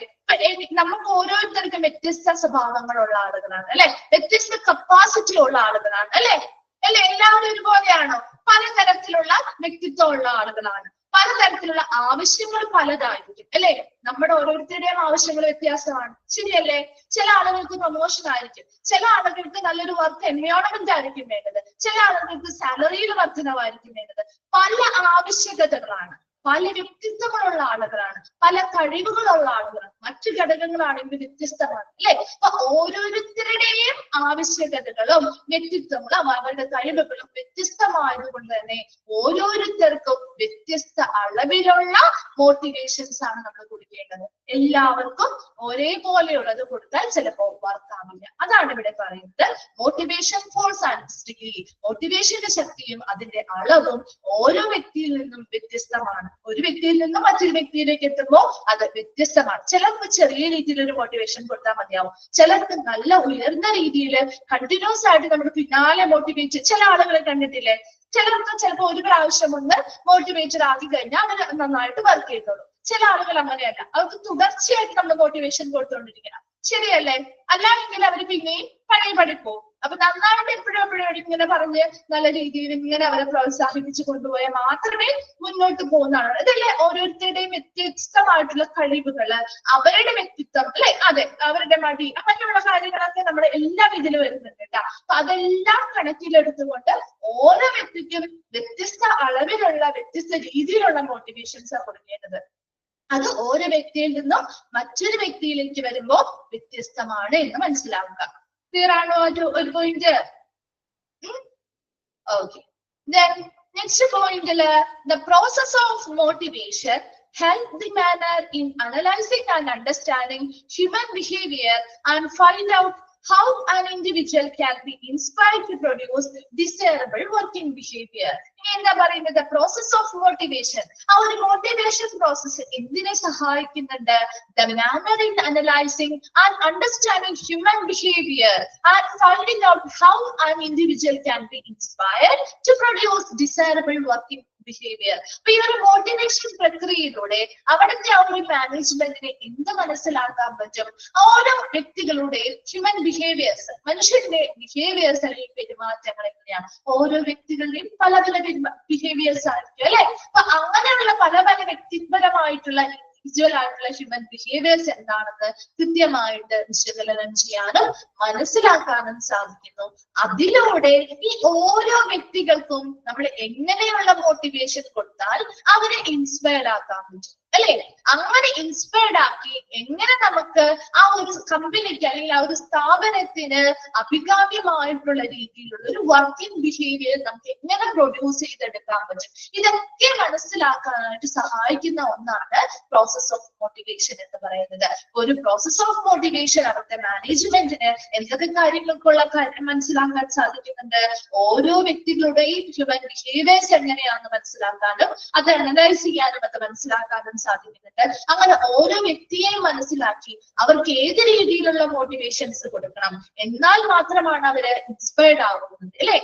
നമുക്ക് ഓരോരുത്തർക്കും വ്യത്യസ്ത സ്വഭാവങ്ങളുള്ള ആളുകളാണ് അല്ലെ, വ്യത്യസ്ത കപ്പാസിറ്റി ഉള്ള ആളുകളാണ് അല്ലെ. എല്ലാവരും ഒരുപോലെയാണോ? പലതരത്തിലുള്ള വ്യക്തിത്വമുള്ള ആളുകളാണ്, പലതരത്തിലുള്ള ആവശ്യങ്ങൾ പലതായിരിക്കും അല്ലെ. നമ്മുടെ ഓരോരുത്തരുടെയും ആവശ്യങ്ങൾ വ്യത്യാസമാണ്. ശരിയല്ലേ? ചില ആളുകൾക്ക് പ്രൊമോഷൻ ആയിരിക്കും, ചില ആളുകൾക്ക് നല്ലൊരു വർക്ക് എൻവയോൺമെന്റ് ആയിരിക്കും വേണ്ടത്, ചില ആളുകൾക്ക് സാലറിയിൽ വർധനവായിരിക്കും വേണ്ടത്. പല ആവശ്യകതകളാണ്, പല വ്യക്തിത്വങ്ങളുള്ള ആളുകളാണ്, പല കഴിവുകളുള്ള ആളുകളാണ്, മറ്റു ഘടകങ്ങളാണെങ്കിൽ വ്യത്യസ്തമാണ് അല്ലെ. അപ്പൊ ഓരോരുത്തരുടെയും ആവശ്യകതകളും വ്യക്തിത്വങ്ങളും അവരുടെ കഴിവുകളും വ്യത്യസ്തമായതുകൊണ്ട് തന്നെ ഓരോരുത്തർക്കും വ്യത്യസ്ത അളവിലുള്ള മോട്ടിവേഷൻസ് ആണ് നമ്മൾ കൊടുക്കേണ്ടത്. എല്ലാവർക്കും ഒരേപോലെയുള്ളത് കൊടുത്താൽ ചിലപ്പോൾ വർക്കാവില്ല. അതാണ് ഇവിടെ പറയുന്നത് മോട്ടിവേഷൻ ഫോഴ്സ് ആൻഡ് ഡിഗ്രി. മോട്ടിവേഷന്റെ ശക്തിയും അതിന്റെ അളവും ഓരോ വ്യക്തിയിൽ നിന്നും വ്യത്യസ്തമാണ്. ഒരു വ്യക്തിയിൽ നിന്നും മറ്റൊരു വ്യക്തിയിലേക്ക് എത്തുമ്പോൾ അത് വ്യത്യസ്തമാണ്. ചിലർക്ക് ചെറിയ രീതിയിൽ ഒരു മോട്ടിവേഷൻ കൊടുത്താൽ മതിയാവും, ചിലർക്ക് നല്ല ഉയർന്ന രീതിയിൽ കണ്ടിന്യൂസ് ആയിട്ട് നമ്മൾ പിന്നാലെ മോട്ടിവേറ്റ്. ചില ആളുകളെ കണ്ടിട്ടില്ലേ, ചിലർക്ക് ചിലപ്പോൾ ഒരു പ്രാവശ്യം ഒന്ന് മോട്ടിവേറ്റഡ് ആക്കി കഴിഞ്ഞാൽ അവർ നന്നായിട്ട് വർക്ക് ചെയ്തോളൂ. ചില ആളുകൾ അങ്ങനെയല്ല, അവർക്ക് തുടർച്ചയായിട്ട് നമ്മൾ മോട്ടിവേഷൻ കൊടുത്തുകൊണ്ടിരിക്കണം. ശരിയല്ലേ? അല്ലെങ്കിൽ അവർ പിന്നെയും പഴയ പഠിപ്പോവും. അപ്പൊ നന്നായിട്ട് എപ്പോഴും ഇങ്ങനെ പറഞ്ഞ് നല്ല രീതിയിൽ ഇങ്ങനെ അവരെ പ്രോത്സാഹിപ്പിച്ചു കൊണ്ടുപോയാൽ മാത്രമേ മുന്നോട്ട് പോകുന്നതാണ്. അതല്ലേ ഓരോരുത്തരുടെയും വ്യത്യസ്തമായിട്ടുള്ള കഴിവുകള്, അവരുടെ വ്യക്തിത്വം അല്ലെ, അതെ അവരുടെ മടി, അങ്ങനെയുള്ള കാര്യങ്ങളൊക്കെ നമ്മുടെ എല്ലാം ഇതിൽ വരുന്നുണ്ട് കേട്ടോ. അപ്പൊ അതെല്ലാം കണക്കിലെടുത്തുകൊണ്ട് ഓരോ വ്യക്തിക്കും വ്യത്യസ്ത അളവിലുള്ള വ്യത്യസ്ത രീതിയിലുള്ള മോട്ടിവേഷൻസ് കൊടുക്കേണ്ടത്. അത് ഓരോ വ്യക്തിയിൽ നിന്നും മറ്റൊരു വ്യക്തിയിലേക്ക് വരുമ്പോൾ വ്യത്യസ്തമാണ് എന്ന് മനസ്സിലാവുക. ക്ലിയർ ആണോ ഒരു point? Okay. Then next point, the process of motivation help the manner in analyzing and understanding human behavior and find out how an individual can be inspired to produce desirable working behavior. എന്താ പറയുന്നത്? Process of motivation. ആ ഒരു മോട്ടിവേഷൻ പ്രോസസ് എന്തിനെ സഹായിക്കുന്നുണ്ട്? The manner in analyzing and understanding human behavior and finding out how an individual can be inspired to produce desirable working behavior. അപ്പൊ ഈ ഒരു മോട്ടിവേഷൻ പ്രക്രിയയിലൂടെ അവിടുത്തെ ആ ഒരു മാനേജ്മെന്റിനെ എന്ത് മനസ്സിലാക്കാൻ പറ്റും? ഓരോ വ്യക്തികളുടെയും ഹ്യൂമൻ ബിഹേവിയേഴ്സ്, മനുഷ്യന്റെ ബിഹേവിയേഴ്സ് അല്ലെങ്കിൽ പെരുമാറ്റങ്ങൾ എങ്ങനെയാണ്? ഓരോ വ്യക്തികളുടെയും പല പല ബിഹേവിയേഴ്സ് ആയിരിക്കും അല്ലെ. അപ്പൊ അങ്ങനെയുള്ള പല പല വ്യക്തിപരമായിട്ടുള്ള ഇൻഡിവിജ്വൽ ആയിട്ടുള്ള ഹ്യൂമൻ ബിഹേവിയേഴ്സ് എന്താണെന്ന് കൃത്യമായിട്ട് വിശകലനം ചെയ്യാനും മനസ്സിലാക്കാനും സാധിക്കുന്നു. അതിലൂടെ ഈ ഓരോ വ്യക്തികൾക്കും നമ്മൾ എങ്ങനെയുള്ള മോട്ടിവേഷൻ കൊടുത്താൽ അവരെ ഇൻസ്പയർഡ് ആക്കാൻ പറ്റും അല്ലെ. അങ്ങനെ ഇൻസ്പയർഡ് ആക്കി എങ്ങനെ നമുക്ക് ആ ഒരു കമ്പനിക്ക് അല്ലെങ്കിൽ ആ ഒരു സ്ഥാപനത്തിന് അഭികാമ്യമായിട്ടുള്ള രീതിയിലുള്ള ഒരു വർക്കിംഗ് ബിഹേവിയർ നമുക്ക് എങ്ങനെ പ്രൊഡ്യൂസ് ചെയ്തെടുക്കാൻ പറ്റും, ഇതൊക്കെ മനസ്സിലാക്കാനായിട്ട് സഹായിക്കുന്ന ഒന്നാണ് പ്രോസസ് ഓഫ് മോട്ടിവേഷൻ എന്ന് പറയുന്നത്. ഒരു പ്രോസസ് ഓഫ് മോട്ടിവേഷൻ അവിടുത്തെ മാനേജ്മെന്റിന് എന്തൊക്കെ കാര്യങ്ങൾക്കുള്ള കാര്യം മനസ്സിലാക്കാൻ സാധിക്കുന്നുണ്ട്? ഓരോ വ്യക്തികളുടെയും ഹ്യൂമൻ ബിഹേവിയേഴ്സ് എങ്ങനെയാണെന്ന് മനസ്സിലാക്കാനും അത് അനലൈസ് ചെയ്യാനും അത് മനസ്സിലാക്കാനും സാധിക്കുന്നുണ്ട്. അങ്ങനെ ഓരോ വ്യക്തിയെയും മനസ്സിലാക്കി അവർക്ക് ഏത് രീതിയിലുള്ള മോട്ടിവേഷൻസ് കൊടുക്കണം, എന്നാൽ മാത്രമാണ് അവര് ഇൻസ്പയർഡ് ആകുന്നത് അല്ലെ.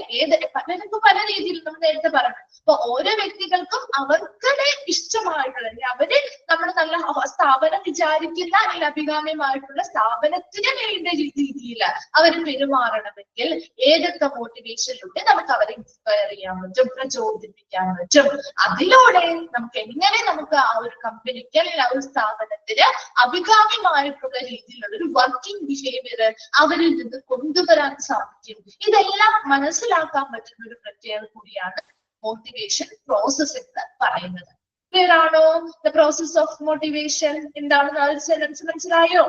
പലർക്കും പല രീതിയിൽ നമ്മൾ നേരത്തെ പറഞ്ഞു. അപ്പൊ ഓരോ വ്യക്തികൾക്കും അവർക്കുടെ ഇഷ്ടമായിട്ടുള്ള അവര് നമ്മൾ നല്ല സ്ഥാപനം വിചാരിക്കുന്ന അല്ലെങ്കിൽ അഭികാമ്യമായിട്ടുള്ള സ്ഥാപനത്തിന് വേണ്ട രീതിയിൽ അവർ പെരുമാറണമെങ്കിൽ ഏതൊക്കെ മോട്ടിവേഷനിലൂടെ നമുക്ക് അവരെ ഇൻസ്പയർ ചെയ്യാൻ പറ്റും, പ്രചോദിപ്പിക്കാൻ പറ്റും. അതിലൂടെ നമുക്ക് എങ്ങനെ നമുക്ക് ആ ഒരു കമ്പനിക്ക് അല്ലെങ്കിൽ ആ ഒരു സ്ഥാപനത്തിന് അഭികാമ്യമായിട്ടുള്ള രീതിയിലുള്ള ഒരു വർക്കിംഗ് ബിഹേവിയർ അവരിൽ നിന്ന് കൊണ്ടുവരാൻ സാധിക്കും. ഇതെല്ലാം മനസ്സിലാക്കാൻ പറ്റുന്ന ഒരു പ്രക്രിയ കൂടിയാണ് മോട്ടിവേഷൻ പ്രോസസ് എന്ന് പറയുന്നത്. ക്ലിയർ ആണോ? ദ പ്രോസസ് ഓഫ് മോട്ടിവേഷൻ എന്താണെന്ന് ആ ഒരു സെന്റൻസ് മനസ്സിലായോ?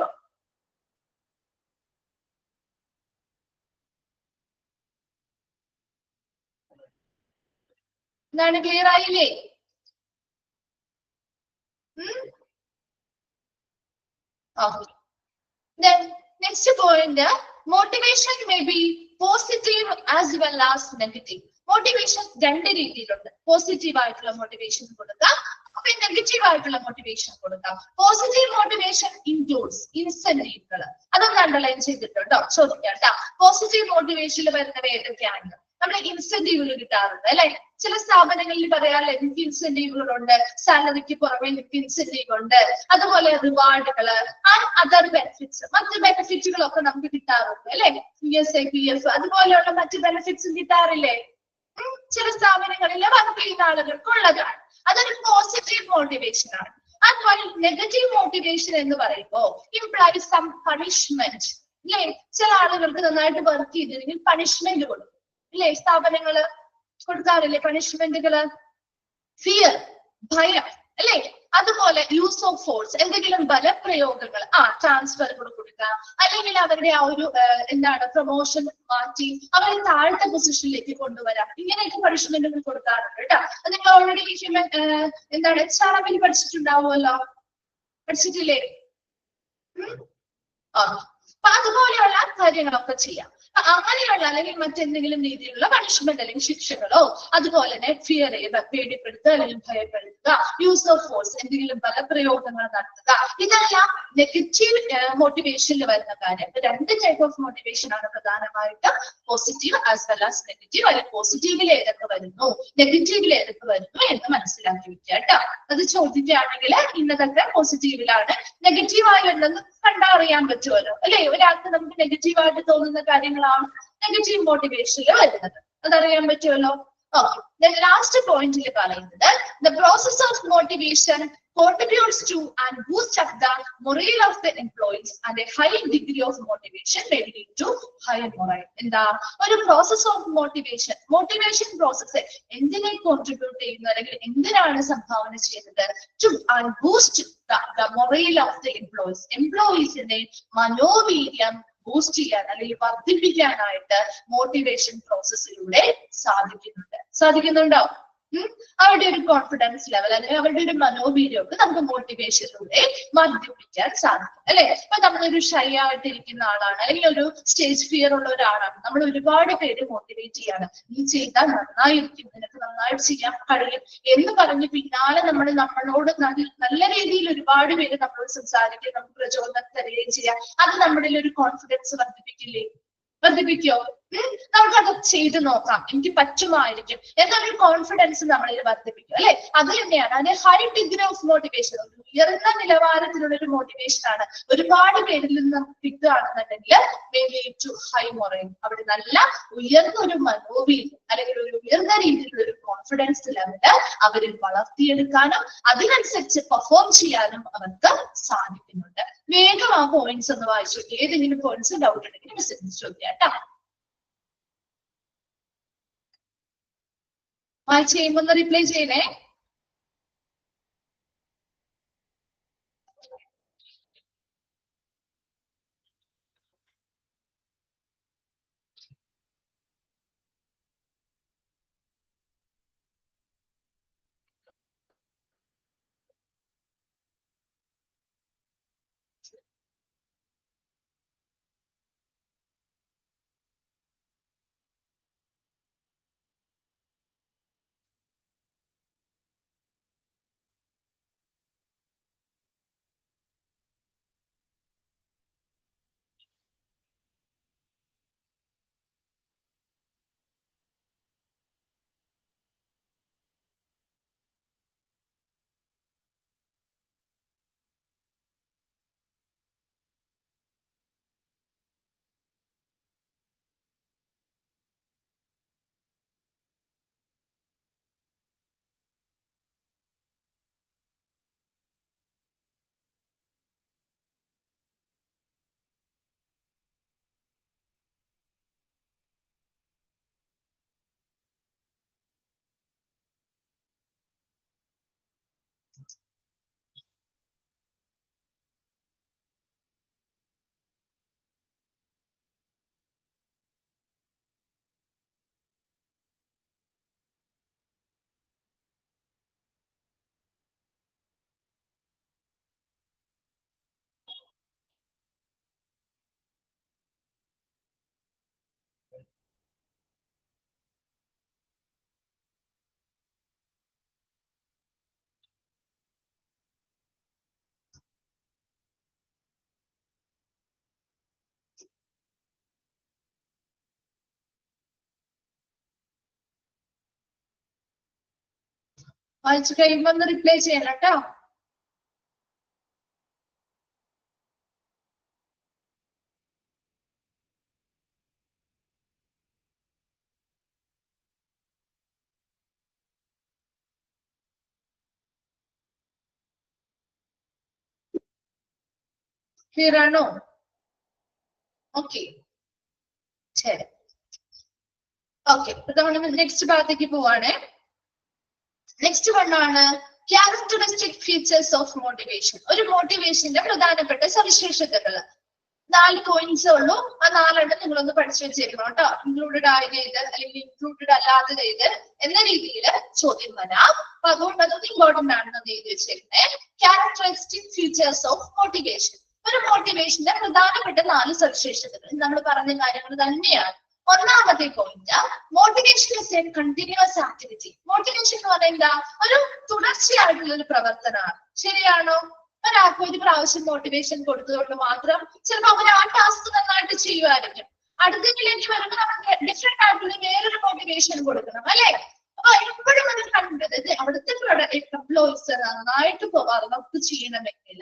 എന്താണ്? ക്ലിയർ ആയില്ലേ? Okay. Then next point, motivation may be positive as well as negative. Motivation രണ്ട് രീതിയിലുണ്ട്. പോസിറ്റീവ് ആയിട്ടുള്ള മോട്ടിവേഷൻ കൊടുക്കാം, അപ്പൊ നെഗറ്റീവ് ആയിട്ടുള്ള മോട്ടിവേഷൻ കൊടുക്കാം. പോസിറ്റീവ് മോട്ടിവേഷൻ ഇൻക്ലൂഡ്സ് ഇൻസെന്റീവുകൾ. അതൊന്ന് അണ്ടർലൈൻ ചെയ്തിട്ടുണ്ടോ? ചോദിക്കാം കേട്ടോ. പോസിറ്റീവ് മോട്ടിവേഷനിൽ വരുന്നവ ഏതൊക്കെയാണ്? നമ്മുടെ ഇൻസെന്റീവുകൾ കിട്ടാറുണ്ട് അല്ലെ. ചില സ്ഥാപനങ്ങളിൽ പറയാറില്ല എനിക്ക് ഇൻസെന്റീവുകളുണ്ട്, സാലറിക്ക് പുറമെ എനിക്ക് ഇൻസെന്റീവ് ഉണ്ട്, അതുപോലെ റിവാർഡുകള് ആൻഡ് അതർ ബെനിഫിറ്റ്സ്, മറ്റ് ബെനിഫിറ്റുകളൊക്കെ നമുക്ക് കിട്ടാറുണ്ട് അല്ലെ. PSI PF അതുപോലെയുള്ള മറ്റ് ബെനിഫിറ്റ്സും കിട്ടാറില്ലേ? ചില സ്ഥാപനങ്ങളിൽ വർക്ക് ചെയ്യുന്ന ആളുകൾക്ക് ഉള്ളതാണ്. അതൊരു പോസിറ്റീവ് മോട്ടിവേഷൻ ആണ്. അതുപോലെ നെഗറ്റീവ് മോട്ടിവേഷൻ എന്ന് പറയുമ്പോൾ ഇംപ്ലൈസ് സം പണിഷ്മെന്റ് അല്ലെ. ചില ആളുകൾക്ക് നന്നായിട്ട് വർക്ക് ചെയ്തില്ലെങ്കിൽ പണിഷ്മെന്റ് കൊടുക്കും അല്ലെ. സ്ഥാപനങ്ങള് കൊടുക്കാറില്ലേ പണിഷ്മെന്റുകള്? ഫിയർ, ഭയം അല്ലെ. അതുപോലെ യൂസ് ഓഫ് ഫോഴ്സ്, എന്തെങ്കിലും ബലപ്രയോഗങ്ങൾ, ട്രാൻസ്ഫറുകൾ കൊടുക്കാം, അല്ലെങ്കിൽ അവരുടെ ആ ഒരു എന്താണ് പ്രൊമോഷൻ മാറ്റി അവരെ താഴത്തെ പൊസിഷനിലേക്ക് കൊണ്ടുവരാം. ഇങ്ങനെയൊക്കെ പണിഷ്മെന്റുകൾ കൊടുക്കാറുണ്ട് കേട്ടോ. അത് നിങ്ങൾ ഓൾറെഡി ഹ്യൂമൻ എന്താണ് HRM പഠിച്ചിട്ടുണ്ടാവുമല്ലോ, പഠിച്ചിട്ടില്ലേ? അപ്പൊ അതുപോലെയുള്ള കാര്യങ്ങളൊക്കെ ചെയ്യാം. അങ്ങനെയുള്ള അല്ലെങ്കിൽ മറ്റെന്തെങ്കിലും രീതിയിലുള്ള പണിഷ്മെന്റ് അല്ലെങ്കിൽ ശിക്ഷകളോ, അതുപോലെ തന്നെ ഫിയർ പേടിപ്പെടുത്തുക അല്ലെങ്കിൽ ഭയപ്പെടുത്തുക, യൂസ് ഓഫ് ഫോഴ്സ് എന്തെങ്കിലും ബലപ്രയോഗങ്ങൾ നടത്തുക, ഇതെല്ലാം നെഗറ്റീവ് മോട്ടിവേഷനിൽ വരുന്ന കാര്യം. രണ്ട് ടൈപ്പ് ഓഫ് മോട്ടിവേഷൻ ആണ് പ്രധാനമായിട്ട്, positive as well as negative. അല്ലെങ്കിൽ പോസിറ്റീവിൽ ഏതൊക്കെ വരുന്നു, നെഗറ്റീവിൽ ഏതൊക്കെ വരുന്നു എന്ന് മനസ്സിലാക്കി വെക്കുക കേട്ടോ. അത് ചോദിക്കുകയാണെങ്കിൽ ഇന്നതൊക്കെ പോസിറ്റീവിലാണ്, നെഗറ്റീവായി വരുന്നത് കണ്ടറിയാൻ പറ്റുമല്ലോ അല്ലെ. ഒരാൾക്ക് നമുക്ക് നെഗറ്റീവായിട്ട് തോന്നുന്ന കാര്യങ്ങളാണ് നെഗറ്റീവ് മോട്ടിവേഷനിൽ വരുന്നത്, അതറിയാൻ പറ്റുമല്ലോ. ഓക്കെ, ലാസ്റ്റ് പോയിന്റിൽ പറയുന്നത് the process of motivation contributes to and boosts up the morale of the employees and a high degree of motivation may lead to higher morale. എന്താ ഒരു process of motivation? Motivation process എന്തിനെ കോൺട്രിബ്യൂട്ട് ചെയ്യുന്നു അല്ലെങ്കിൽ എന്തിനാണ് സംഭാവന ചെയ്യുന്നത്? To and boost the morale of the employees. എംപ്ലോയീസിന്റെ മനോവീര്യം ബൂസ്റ്റ് ചെയ്യാൻ അല്ലെങ്കിൽ വർദ്ധിപ്പിക്കാനായിട്ട് മോട്ടിവേഷൻ പ്രോസസ്സിലൂടെ സാധിക്കുന്നുണ്ടോ? അവരുടെ ഒരു കോൺഫിഡൻസ് ലെവൽ അല്ലെങ്കിൽ അവരുടെ ഒരു മനോവീര്യമൊക്കെ നമുക്ക് മോട്ടിവേഷനിലൂടെ വർദ്ധിപ്പിക്കാൻ സാധിക്കും അല്ലെ. ഇപ്പൊ നമ്മളൊരു ഷൈ ആയിട്ടിരിക്കുന്ന ആളാണ് അല്ലെങ്കിൽ ഒരു സ്റ്റേജ് ഫിയർ ഉള്ള ഒരാളാണ്, നമ്മൾ ഒരുപാട് പേര് മോട്ടിവേറ്റ് ചെയ്യാണ്, നീ ചെയ്താൽ നന്നായിരിക്കും, നിനക്ക് നന്നായിട്ട് ചെയ്യാൻ കഴിയും എന്ന് പറഞ്ഞ് പിന്നാലെ നമ്മളോട് നല്ല രീതിയിൽ ഒരുപാട് പേര് നമ്മളോട് സംസാരിക്കുകയും നമുക്ക് പ്രചോദനം തരികയും ചെയ്യാം. അത് നമ്മുടെ ഒരു കോൺഫിഡൻസ് വർദ്ധിപ്പിക്കോ? നമുക്കത് ചെയ്ത് നോക്കാം, എനിക്ക് പറ്റുമായിരിക്കും എന്നൊരു കോൺഫിഡൻസ് നമ്മളിൽ വർദ്ധിപ്പിക്കും അല്ലെ. അത് തന്നെയാണ് അതിന്റെ ഹൈ ഡിഗ്രി ഓഫ് മോട്ടിവേഷൻ. ഉയർന്ന നിലവാരത്തിലുള്ള ഒരു മോട്ടിവേഷൻ ആണ്. ഒരുപാട് പേരിൽ നിന്ന് നമുക്ക് കിട്ടുകയാണെന്നുണ്ടെങ്കിൽ ഹൈ മൊറൈൻ, അവിടെ നല്ല ഉയർന്ന ഒരു മനോവീര്യം അല്ലെങ്കിൽ ഒരു ഉയർന്ന രീതിയിലുള്ള ഒരു കോൺഫിഡൻസ് ലെവല് അവരിൽ വളർത്തിയെടുക്കാനും അതിനനുസരിച്ച് പെർഫോം ചെയ്യാനും അവർക്ക് സാധിക്കുന്നുണ്ട്. വേഗം ആ പോയിന്റ്സ് ഒന്ന് വായിച്ചു. ഏതെങ്കിലും പോയിന്റ്സ് ഡൗട്ട് ഉണ്ടെങ്കിൽ മെസ്സേജ് ചോദിക്കാം കേട്ടോ. വായിച്ച് കഴിയുമ്പോൾ ഒന്ന് റിപ്ലൈ ചെയ്യണേ. വായിച്ചു കഴിയുമ്പോ ഒന്ന് റിപ്ലൈ ചെയ്യണം കേട്ടോ. ക്ലിയർ ആണോ? ഓക്കെ, ശരി. ഓക്കെ, നമ്മൾ നെക്സ്റ്റ് ഭാഗത്തേക്ക് പോവാണ്. നെക്സ്റ്റ് വണ്ണാണ് ക്യാരക്ടറിസ്റ്റിക് ഫീച്ചേഴ്സ് ഓഫ് മോട്ടിവേഷൻ. ഒരു മോട്ടിവേഷന്റെ പ്രധാനപ്പെട്ട സവിശേഷതകൾ. 4 പോയിന്റ്സ് ഉള്ളൂ. ആ 4 നിങ്ങളൊന്ന് പഠിച്ചു വെച്ചേക്കണം കേട്ടോ. ഇൻക്ലൂഡഡ് ആയത് ഏത് അല്ലെങ്കിൽ ഇൻക്ലൂഡഡ് അല്ലാത്തത് ഏത് എന്ന രീതിയിൽ ചോദ്യം വരാം. അപ്പൊ അതുകൊണ്ട് അതൊന്ന് ഇമ്പോർട്ടന്റ് ആണെന്ന് എഴുതി വെച്ചേക്കണേ. Characteristic features of motivation. ഒരു മോട്ടിവേഷന്റെ പ്രധാനപ്പെട്ട 4 സവിശേഷതകൾ നമ്മൾ പറഞ്ഞ കാര്യങ്ങൾ തന്നെയാണ്. ഒന്നാമത്തെ point, motivation is a continuous activity. Motivation എന്ന് പറഞ്ഞാൽ എന്താ? ഒരു തുടർച്ചയായിട്ടുള്ള ഒരു പ്രവർത്തനമാണ്. ശരിയാണോ? ഒരാൾക്ക് ഒരു പ്രാവശ്യം മോട്ടിവേഷൻ കൊടുത്തതുകൊണ്ട് മാത്രം ചിലപ്പോൾ അവർ ആ ടാസ്ക് നന്നായിട്ട് ചെയ്യുമായിരിക്കും. അടുത്തതിലേക്ക് വരുമ്പോൾ നമ്മൾ ഡിഫറെന്റ് ആയിട്ടുള്ള വേറൊരു മോട്ടിവേഷൻ കൊടുക്കണം, അല്ലെ? അപ്പൊ എപ്പോഴും അത് കണ്ടത് അവിടുത്തെ എംപ്ലോയീസ് നന്നായിട്ട് വർക്ക് ചെയ്യണമെങ്കിൽ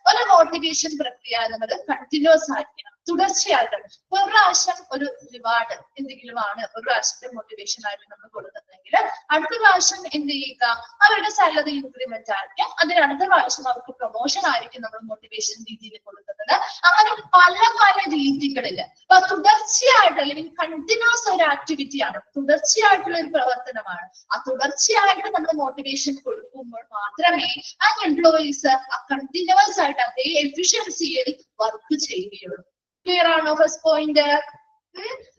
ഒരു മോട്ടിവേഷൻ പ്രക്രിയ എന്നത് കണ്ടിന്യൂസ് ആയിരിക്കണം, തുടർച്ചയായിട്ടാണ്. ഒരു പ്രാവശ്യം ഒരു റിവാർഡ് എന്തെങ്കിലും ആണ് ഒരു പ്രാവശ്യത്തെ മോട്ടിവേഷൻ ആയിട്ട് നമ്മൾ കൊടുക്കുന്നതെങ്കിൽ അടുത്ത പ്രാവശ്യം എന്ത് ചെയ്യുക? അവരുടെ സാലറി ഇൻക്രിമെന്റ് ആയിരിക്കും. അതിന് അടുത്ത പ്രാവശ്യം അവർക്ക് പ്രൊമോഷൻ ആയിരിക്കും നമ്മൾ മോട്ടിവേഷൻ രീതിയിൽ കൊടുക്കുന്നത്. അങ്ങനെ പല പല രീതികളില് അപ്പൊ തുടർച്ചയായിട്ട് അല്ലെങ്കിൽ കണ്ടിന്യൂസ് ഒരു ആക്ടിവിറ്റിയാണ്, തുടർച്ചയായിട്ടുള്ള ഒരു പ്രവർത്തനമാണ്. ആ തുടർച്ചയായിട്ട് നമ്മൾ മോട്ടിവേഷൻ കൊടുക്കുമ്പോൾ മാത്രമേ ആ എംപ്ലോയീസ് ആ കണ്ടിന്യൂസ് ആയിട്ട് അതേ എഫിഷ്യൻസിയിൽ വർക്ക് ചെയ്യുകയുള്ളൂ. ക്ലിയർ ആണോ? First point,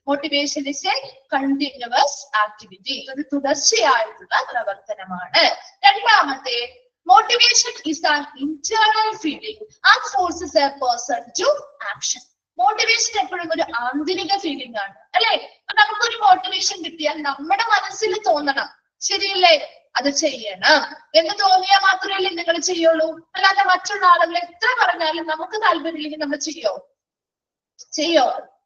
motivation is a continuous activity. ഇത് തുടർച്ചയായിട്ടുള്ള പ്രവർത്തനമാണ്. രണ്ടാമത്തെ, motivation is an internal feeling and forces a person to action. Motivation എപ്പോഴും ഒരു ആന്തരിക ഫീലിംഗ് ആണ്, അല്ലെ? അപ്പൊ നമുക്കൊരു മോട്ടിവേഷൻ കിട്ടിയാൽ നമ്മുടെ മനസ്സിൽ തോന്നണം, ശരിയല്ലേ? അത് ചെയ്യണം എന്ന് തോന്നിയാൽ മാത്രമല്ലേ നിങ്ങൾ ചെയ്യുള്ളൂ. അല്ലാതെ മറ്റുള്ള ആളുകൾ എത്ര പറഞ്ഞാലും നമുക്ക് താല്പര്യമില്ലെങ്കിൽ നമ്മൾ ചെയ്യോ?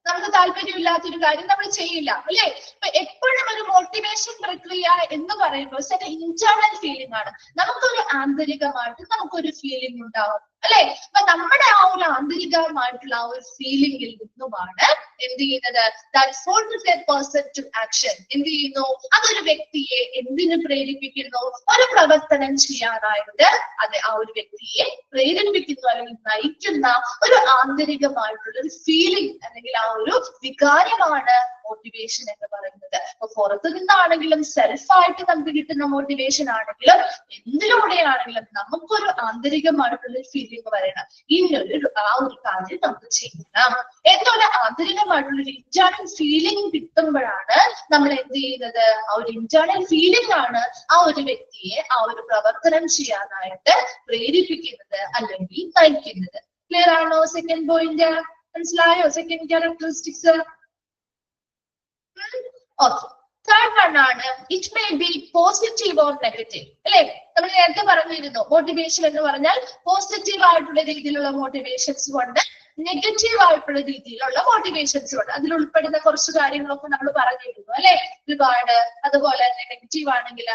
നമുക്ക് താല്പര്യമില്ലാത്തൊരു കാര്യം നമ്മൾ ചെയ്യില്ല, അല്ലെ? അപ്പൊ എപ്പോഴും ഒരു മോട്ടിവേഷൻ പ്രക്രിയ എന്ന് പറയുമ്പോൾ ഇന്റേണൽ ഫീലിംഗ് ആണ്. നമുക്കൊരു ആന്തരികമായിട്ട് നമുക്കൊരു ഫീലിംഗ് ഉണ്ടാവും, അല്ലെ? അപ്പൊ നമ്മുടെ ആ ഒരു ആന്തരികമായിട്ടുള്ള ആ ഒരു ഫീലിംഗിൽ നിന്നുമാണ് എന്ത് ചെയ്യുന്നത്? That forces a person to action. എന്ത് ചെയ്യുന്നു? അതൊരു വ്യക്തിയെ എന്തിനു പ്രേരിപ്പിക്കുന്നു? ഒരു പ്രവർത്തനം ചെയ്യാനായിട്ട് അത് ആ ഒരു വ്യക്തിയെ പ്രേരിപ്പിക്കുന്നു അല്ലെങ്കിൽ നയിക്കുന്ന ഒരു ആന്തരികമായിട്ടുള്ള ഒരു ഫീലിംഗ് അല്ലെങ്കിൽ ആ ഒരു വികാരമാണ് മോട്ടിവേഷൻ എന്ന് പറയുന്നത്. അപ്പൊ പുറത്തു നിന്നാണെങ്കിലും സെൽഫായിട്ട് നമുക്ക് കിട്ടുന്ന മോട്ടിവേഷൻ ആണെങ്കിലും എന്തിലൂടെയാണെങ്കിലും നമുക്കൊരു ആന്തരികമായിട്ടുള്ള ഫീലിംഗ് വരണം. ഇന്നൊരു ആ ഒരു കാര്യം നമുക്ക് ചെയ്യണം എന്നൊരു ആന്തരികമായിട്ടുള്ള ഒരു ഇന്റേണൽ ഫീലിംഗ് കിട്ടുമ്പോഴാണ് നമ്മൾ എന്ത് ചെയ്യുന്നത്? ആ ഒരു ഇന്റേണൽ ഫീലിംഗ് ആണ് ആ ഒരു വ്യക്തിയെ ആ ഒരു പ്രവർത്തനം ചെയ്യാനായിട്ട് പ്രേരിപ്പിക്കുന്നത് അല്ലെങ്കിൽ നയിക്കുന്നത്. ക്ലിയർ ആണോ? സെക്കൻഡ് പോയിന്റ് മനസ്സിലായോ? Second characteristics. Okay, third one ആണ് it may be positive or negative, അല്ലെ? നമ്മൾ നേരത്തെ പറഞ്ഞിരുന്നു മോട്ടിവേഷൻ എന്ന് പറഞ്ഞാൽ പോസിറ്റീവ് ആയിട്ടുള്ള രീതിയിലുള്ള മോട്ടിവേഷൻസ് ഉണ്ട്, നെഗറ്റീവ് ആയിട്ടുള്ള രീതിയിലുള്ള മോട്ടിവേഷൻസ് ഉണ്ട്. അതിൽ ഉൾപ്പെടുന്ന കുറച്ച് കാര്യങ്ങളൊക്കെ നമ്മൾ പറഞ്ഞിരുന്നു, അല്ലെ? ഒരുപാട്. അതുപോലെ തന്നെ നെഗറ്റീവ് ആണെങ്കിൽ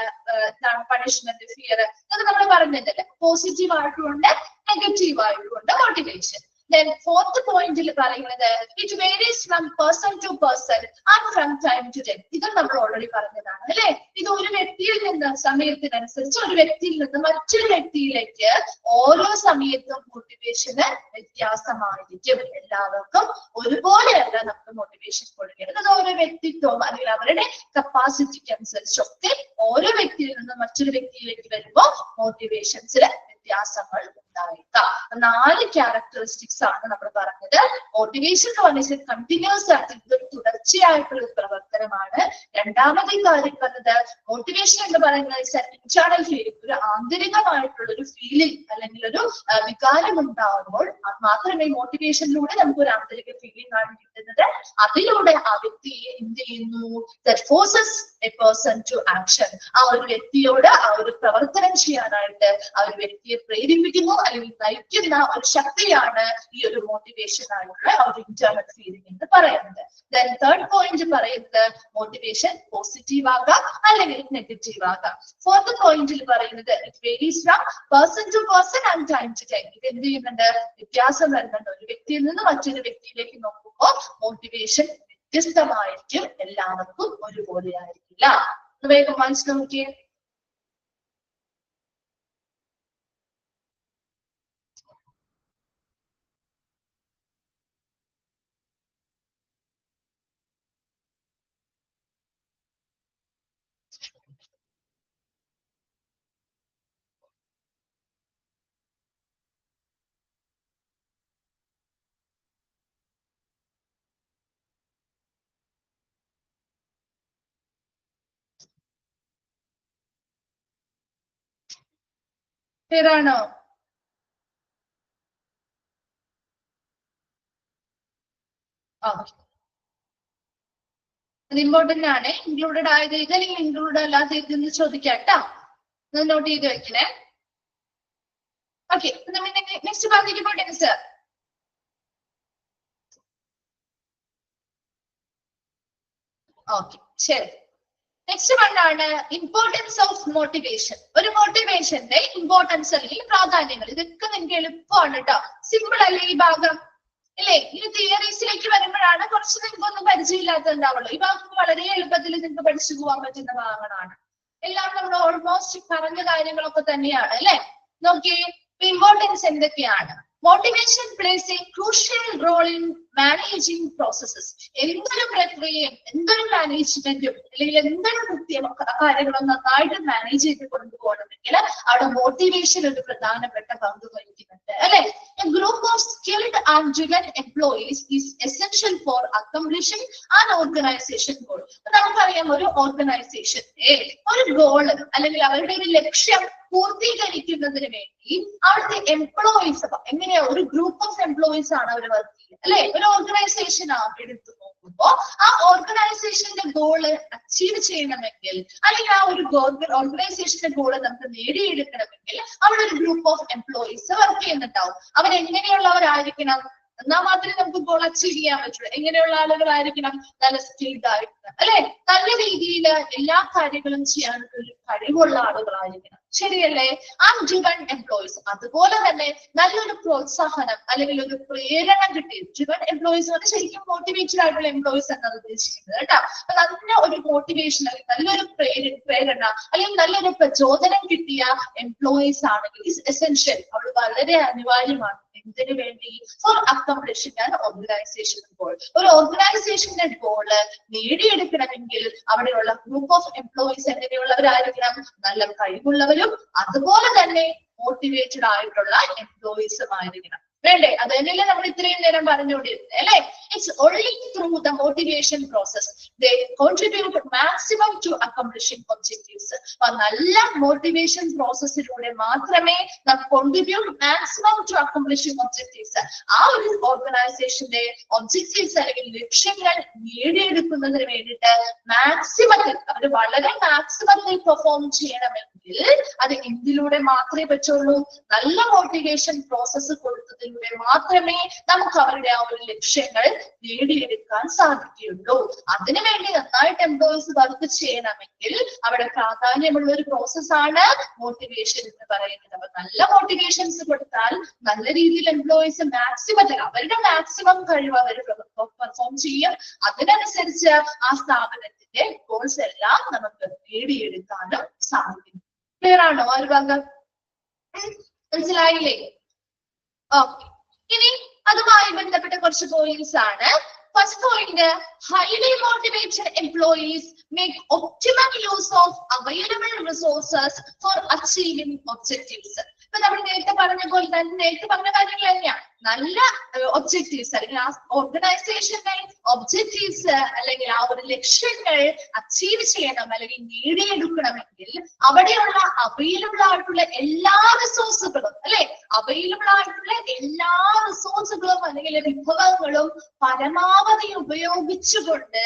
പണിഷ്മെന്റ്, ഫിയർ, അത് നമ്മൾ പറഞ്ഞിട്ടില്ല. പോസിറ്റീവ് ആയിട്ടുമുണ്ട് നെഗറ്റീവ് ആയിട്ടുമുണ്ട് motivation. Then fourth point il parayunnathu it varies from person to person and from time to time. Idu nammal already paranjadana, alle? Idu oru vyaktiyil ninnu samayathinanusaരിച്ച് oru vyaktiyil ninnu mattoru vyaktiyilekku ഓരോ സമയത്തും മോട്ടിവേഷൻ വ്യത്യാസമായിരിക്കും. എല്ലാവർക്കും ഒരുപോലെയല്ല നമുക്ക് മോട്ടിവേഷൻ കൊടുക്കേണ്ടത്. അത് ഓരോ വ്യക്തിത്വം അല്ലെങ്കിൽ അവരുടെ കപ്പാസിറ്റിക്ക് അനുസരിച്ചൊക്കെ ഓരോ വ്യക്തിയിൽ നിന്ന് മറ്റൊരു വ്യക്തിയിലേക്ക് വരുമ്പോൾ മോട്ടിവേഷൻസിൽ വ്യത്യാസങ്ങൾ ഉണ്ടായേക്കാം. 4 ക്യാരക്ടറിസ്റ്റിക്സ് ആണ് നമ്മൾ പറഞ്ഞത്. മോട്ടിവേഷൻ എന്ന് പറഞ്ഞാൽ കണ്ടിന്യൂസ് ആയിട്ട് ഇതൊരു തുടർച്ചയായിട്ടുള്ള പ്രവർത്തനമാണ്. രണ്ടാമത്തെ കാര്യം പറഞ്ഞത് മോട്ടിവേഷൻ എന്ന് പറയുന്നത് ഇന്റേണൽ ഫീലിംഗ്, ഒരു ആന്തരികമായിട്ടുള്ള ഒരു ഫീലിംഗ് അല്ലെങ്കിൽ ഒരു വികാരം ഉണ്ടാകുമ്പോൾ മാത്രമേ മോട്ടിവേഷനിലൂടെ നമുക്ക് ഒരു ആന്തരിക ഫീലിംഗ് ആണ് കിട്ടുന്നത്. അതിലൂടെ ആ വ്യക്തിയെ എന്ത് ചെയ്യുന്നു? That forces a person to action. ആ ഒരു വ്യക്തിയോട് ആ ഒരു പ്രവർത്തനം ചെയ്യാനായിട്ട് ആ ഒരു വ്യക്തിയെ പ്രേരിപ്പിക്കുന്നു അല്ലെങ്കിൽ നയിക്കുന്ന ഒരു ശക്തിയാണ് ഈ ഒരു മോട്ടിവേഷൻ ആയിട്ടുള്ള ഒരു ഇന്റേണൽ ഫീലിംഗ് എന്ന് പറയുന്നത്. Then third point പറയുന്നത് motivation പോസിറ്റീവ് ആകാം അല്ലെങ്കിൽ നെഗറ്റീവ് ആകാം. Fourth പോയിന്റിൽ പറയുന്നത് it varies from person to person and time to time. ഇത് എന്ത് ചെയ്യുന്നുണ്ട്? വ്യത്യാസം വരുന്നുണ്ട്. ഒരു വ്യക്തിയിൽ നിന്ന് മറ്റൊരു വ്യക്തിയിലേക്ക് നോക്കുമ്പോൾ മോട്ടിവേഷൻ വ്യത്യസ്തമായിരിക്കും, എല്ലാവർക്കും ഒരുപോലെ ആയിരിക്കില്ല. വേഗം വായിച്ചു നോക്കിയേ. ആണോ? അത് ഇമ്പോർട്ടന്റ് ആണ്. ഇൻക്ലൂഡഡ് ആയത് ഇത് അല്ലെങ്കിൽ ഇൻക്ലൂഡ് അല്ലാത്ത ഇതെന്ന് ചോദിക്കാം കേട്ടോ. നോട്ട് ചെയ്ത് വെക്കണേ. ഓക്കെ, നെക്സ്റ്റ് ഭാഗത്തേക്ക് പോട്ടെ സർ. ഓക്കെ, ശരി. നെക്സ്റ്റ് വണ്ണാണ് ഇമ്പോർട്ടൻസ് ഓഫ് മോട്ടിവേഷൻ. ഒരു മോട്ടിവേഷന്റെ ഇമ്പോർട്ടൻസ് അല്ലെങ്കിൽ പ്രാധാന്യങ്ങൾ, ഇതൊക്കെ നിങ്ങൾക്ക് എളുപ്പമാണ് കേട്ടോ. സിമ്പിൾ അല്ലേ ഈ ഭാഗം? ഇല്ലേ? ഇനി തിയറീസിലേക്ക് വരുമ്പോഴാണ് കുറച്ച് നിങ്ങൾക്ക് ഒന്നും പരിചയമില്ലാത്തതുണ്ടാവുള്ളൂ. ഈ ഭാഗം വളരെ എളുപ്പത്തിൽ നിങ്ങൾക്ക് പഠിച്ചു പോകാൻ പറ്റുന്ന ഭാഗങ്ങളാണ്. എല്ലാം നമ്മൾ ഓൾമോസ്റ്റ് പറഞ്ഞ കാര്യങ്ങളൊക്കെ തന്നെയാണ് അല്ലെ. നോക്കിയേ, ഇമ്പോർട്ടൻസ് എന്തൊക്കെയാണ്? Motivation plays a crucial role in managing processes. എന്തൊരു പ്രക്രിയയും എന്തൊരു മാനേജ്മെന്റും അല്ലെങ്കിൽ എന്തൊരു കാര്യങ്ങളും നന്നായിട്ട് മാനേജ് ചെയ്ത് കൊണ്ടുപോകണമെങ്കിൽ അവിടെ മോട്ടിവേഷൻ ഒരു പ്രധാനപ്പെട്ട പങ്ക് വഹിക്കുന്നുണ്ട് അല്ലെ. A group of skilled and driven employees is essential for accomplishing an organization goal. നമുക്കറിയാം, ഒരു ഓർഗനൈസേഷൻ ഒരു ഗോൾ അല്ലെങ്കിൽ അവരുടെ ഒരു ലക്ഷ്യം പൂർത്തീകരിക്കുന്നതിന് വേണ്ടി അവിടുത്തെ എംപ്ലോയീസ് എങ്ങനെയാ, ഒരു ഗ്രൂപ്പ് ഓഫ് എംപ്ലോയീസ് ആണ് അവർ വർക്ക് ചെയ്യുന്നത് അല്ലെ. ഒരു ഓർഗനൈസേഷൻ എടുത്തു നോക്കുമ്പോ ആ ഓർഗനൈസേഷന്റെ ഗോള് അച്ചീവ് ചെയ്യണമെങ്കിൽ അല്ലെങ്കിൽ ആ ഒരു ഓർഗനൈസേഷന്റെ ഗോള് നമുക്ക് നേടിയെടുക്കണമെങ്കിൽ അവിടെ ഒരു ഗ്രൂപ്പ് ഓഫ് എംപ്ലോയീസ് വർക്ക് ചെയ്യുന്നുണ്ടാവും. അവരെങ്ങനെയുള്ളവരായിരിക്കണം? എന്നാൽ മാത്രമേ നമുക്ക് ഗോൾ അച്ചീവ് ചെയ്യാൻ പറ്റുള്ളൂ. എങ്ങനെയുള്ള ആളുകളായിരിക്കണം? നല്ല സ്കിൽഡ് ആയിരിക്കണം അല്ലെ. നല്ല രീതിയിൽ എല്ലാ കാര്യങ്ങളും ചെയ്യാൻ ഒരു കഴിവുള്ള ആളുകളായിരിക്കണം. ശരിയല്ലേ? അൺഡ്രിവൺ എംപ്ലോയീസ് അതുപോലെ തന്നെ നല്ലൊരു പ്രോത്സാഹനം അല്ലെങ്കിൽ ഒരു പ്രേരണ കിട്ടി. ഡ്രിവൺ എംപ്ലോയീസ് ആണ് ശരിക്കും മോട്ടിവേറ്റഡ് ആയിട്ടുള്ള എംപ്ലോയീസ് എന്നാണ് ഉദ്ദേശിക്കുന്നത് കേട്ടോ. അപ്പൊ നല്ല ഒരു മോട്ടിവേഷൻ അല്ലെങ്കിൽ നല്ലൊരു പ്രേരണ അല്ലെങ്കിൽ നല്ലൊരു പ്രചോദനം കിട്ടിയ എംപ്ലോയീസ് ആണെങ്കിൽ ഇസ് എസെൻഷ്യൽ. അത് വളരെ അനിവാര്യമാണ്. എന്തിനു വേണ്ടി? For accomplishing an organization goal. ഒരു ഓർഗനൈസേഷന്റെ ഗോള് നേടിയെടുക്കണമെങ്കിൽ അവിടെയുള്ള ഗ്രൂപ്പ് ഓഫ് എംപ്ലോയീസ് എങ്ങനെയുള്ളവരായിരിക്കണം? നല്ല കഴിവുള്ളവരും അതുപോലെ തന്നെ മോട്ടിവേറ്റഡ് ആയിട്ടുള്ള എംപ്ലോയീസും ആയിരിക്കണം. വേണ്ടേ? അത് തന്നെയല്ലേ നമ്മൾ ഇത്രയും നേരം പറഞ്ഞുകൊണ്ടിരുന്നത് അല്ലെ. It's only through the motivation process they contribute maximum two accomplishing objectives. അപ്പൊ നല്ല മോട്ടിവേഷൻ പ്രോസസ്സിലൂടെ മാത്രമേ contribute maximum two accomplishing objectives. ആ ഒരു ഓർഗനൈസേഷന്റെ ഒബ്ജക്റ്റീവ്സ് അല്ലെങ്കിൽ ലക്ഷ്യങ്ങൾ നേടിയെടുക്കുന്നതിന് വേണ്ടിയിട്ട് മാക്സിമത്തിൽ അവർ വളരെ മാക്സിമത്തിൽ പെർഫോം ചെയ്യണമെങ്കിൽ അത് എന്തിലൂടെ മാത്രമേ പറ്റുള്ളൂ? നല്ല മോട്ടിവേഷൻ പ്രോസസ്സ് കൊടുത്തതിലൂടെ മാത്രമേ നമുക്ക് അവരുടെ ആ ഒരു ലക്ഷ്യങ്ങൾ നേടിയെടുക്കാൻ സാധിക്കുകയുള്ളൂ. അതിനുവേണ്ടി നന്നായിട്ട് എംപ്ലോയീസ് വർക്ക് ചെയ്യണമെങ്കിൽ അവിടെ പ്രാധാന്യമുള്ള ഒരു പ്രോസസ്സാണ് മോട്ടിവേഷൻ എന്ന് പറയുന്നത്. അപ്പൊ നല്ല മോട്ടിവേഷൻസ് കൊടുത്താൽ നല്ല രീതിയിൽ എംപ്ലോയീസ് മാക്സിമത്തിൽ അവരുടെ മാക്സിമം കഴിവ് അവർ പെർഫോം ചെയ്യും. അതിനനുസരിച്ച് ആ സ്ഥാപനത്തിന്റെ ഗോൾസ് എല്ലാം നമുക്ക് നേടിയെടുക്കാനും സാധിക്കും. ക്ലിയർ ആണോ? ഒരു ഭാഗം മനസ്സിലായില്ലേ? ഓക്കെ, ഇനി അതുമായി ബന്ധപ്പെട്ട കുറച്ച് പോയിന്റ്സ് ആണ്. First point, highly motivated employees make optimal use of available resources for achieving objectives. ഇപ്പൊ നമ്മൾ നേരത്തെ പറഞ്ഞ പോലെ തന്നെ നേരത്തെ പറഞ്ഞ കാര്യങ്ങൾ തന്നെയാണ്. നല്ല ഒബ്ജക്റ്റീവ്സ് അല്ലെങ്കിൽ ആ ഓർഗനൈസേഷന്റെ ഒബ്ജക്റ്റീവ്സ് അല്ലെങ്കിൽ ആ ഒരു ലക്ഷ്യങ്ങൾ അച്ചീവ് ചെയ്യണം അല്ലെങ്കിൽ നേടിയെടുക്കണമെങ്കിൽ അവിടെയുള്ള അവൈലബിൾ ആയിട്ടുള്ള എല്ലാ റിസോഴ്സുകളും അല്ലെ, അവൈലബിൾ ആയിട്ടുള്ള എല്ലാ റിസോഴ്സുകളും അല്ലെങ്കിൽ വിഭവങ്ങളും പരമാവധി ഉപയോഗിച്ചുകൊണ്ട്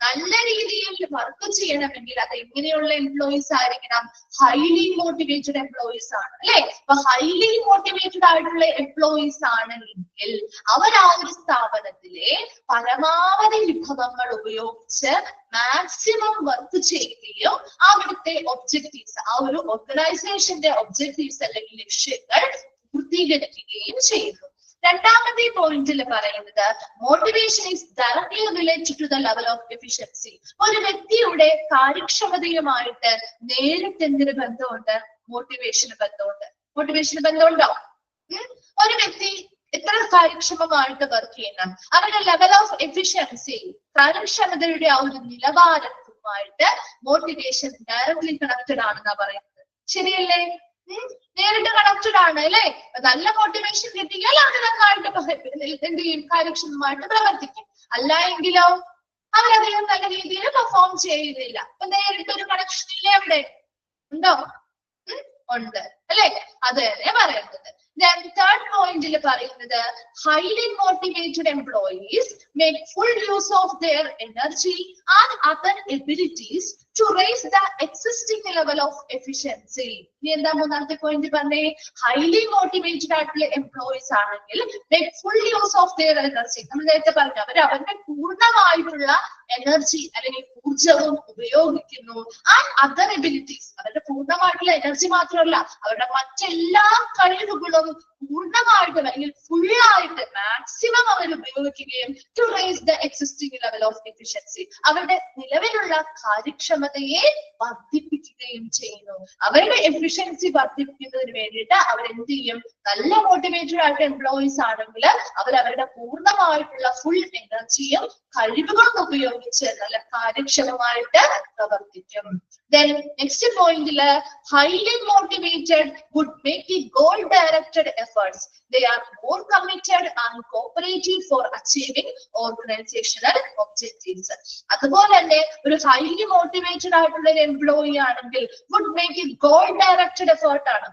നല്ല രീതിയിൽ വർക്ക് ചെയ്യണമെങ്കിൽ അത് എങ്ങനെയുള്ള എംപ്ലോയീസ് ആയിരിക്കണം? ഹൈലി മോട്ടിവേറ്റഡ് എംപ്ലോയീസ് ആണ് അല്ലെ. അപ്പൊ ഹൈലി മോട്ടിവേറ്റഡ് ആയിട്ടുള്ള എംപ്ലോയീസ് ആണെങ്കിൽ എങ്കിൽ അവർ ആ ഒരു സ്ഥാപനത്തിലെ പരമാവധി വിഭവങ്ങൾ ഉപയോഗിച്ച് മാക്സിമം വർക്ക് ചെയ്യുകയും അവിടുത്തെ ഒബ്ജക്റ്റീവ്സ്, ആ ഒരു ഓർഗനൈസേഷന്റെ ഒബ്ജക്റ്റീവ്സ് അല്ലെങ്കിൽ ലക്ഷ്യങ്ങൾ പൂർത്തീകരിക്കുകയും ചെയ്യുന്നു. രണ്ടാമത്തെ പോയിന്റിൽ പറയുന്നത് motivation is directly related to the level of efficiency. ഒരു വ്യക്തിയുടെ കാര്യക്ഷമതയുമായിട്ട് നേരിട്ട് എന്തിന് ബന്ധമുണ്ട്? മോട്ടിവേഷന് ബന്ധമുണ്ട്. മോട്ടിവേഷന് ബന്ധമുണ്ടോ? ഒരു വ്യക്തി എത്ര കാര്യക്ഷമമായിട്ട് വർക്ക് ചെയ്യണം, അവരുടെ ലെവൽ ഓഫ് എഫിഷ്യൻസി, കാര്യക്ഷമതയുടെ ആ ഒരു നിലവാരവുമായിട്ട് മോട്ടിവേഷൻ ഡയറക്ട്ലി കണക്റ്റഡ് ആണെന്നാ പറയുന്നത്. ശരിയല്ലേ? നേരിട്ട് കണക്റ്റഡ് ആണ് അല്ലെ? നല്ല മോട്ടിവേഷൻ കിട്ടിയാൽ അവർ നന്നായിട്ട് എന്ത് ചെയ്യും? കാര്യക്ഷമമായിട്ട് പ്രവർത്തിക്കും. അല്ല എങ്കിലോ അവരധികം നല്ല രീതിയിൽ പെർഫോം ചെയ്യുന്നില്ല. അപ്പൊ നേരിട്ടൊരു കണക്ഷൻ ഇല്ലേ അവിടെ? ഉണ്ടോ? ഉണ്ട് അല്ലെ? അത് തന്നെ പറയുന്നത്. Then third point il parayunnathu highly motivated employees make full use of their energy and other abilities to raise the existing level of efficiency. Ni endha moonamathe point panne? Highly motivated aayittulla employees aanengil make full use of their energy. Nammal nethe paranja avരുടെ പൂർണ്ണമായിട്ടുള്ള എനർജി അല്ലെങ്കിൽ ഊർജവും ഉപയോഗിക്കുന്നു. and other abilities, അവരുടെ പൂർണ്ണമായിട്ടുള്ള എനർജി മാത്രമല്ല, അവരുടെ മറ്റെല്ലാ കഴിവുകളും പൂർണ്ണമായിട്ട് അല്ലെങ്കിൽ ഫുൾ ആയിട്ട് മാക്സിമം അവർ ഉപയോഗിക്കുകയും to raise the existing level of efficiency, അവരുടെ നിലവിലുള്ള കാര്യക്ഷമതയെ വർദ്ധിപ്പിക്കുകയും ചെയ്യുന്നു. അവരുടെ എഫിഷ്യൻസി വർദ്ധിപ്പിക്കുന്നതിന് വേണ്ടിയിട്ട് അവരെന്ത് ചെയ്യും? നല്ല മോട്ടിവേറ്റഡ് ആയിട്ട് എംപ്ലോയീസ് ആണെങ്കിൽ അവരുടെ പൂർണ്ണമായിട്ടുള്ള ഫുൾ എനർജിയും കഴിവുകളും ഉപയോഗിച്ച് നല്ല കാര്യക്ഷമമായിട്ട് പ്രവർത്തിക്കും. Then next point il highly motivated would make the goal directed efforts. They are more committed and cooperative for achieving organizational objectives. അതുപോലെ തന്നെ ഒരു highly motivated ആയിട്ടുള്ള ഒരു എംപ്ലോയി ആണെങ്കിൽ would make a goal directed effort ആണ്.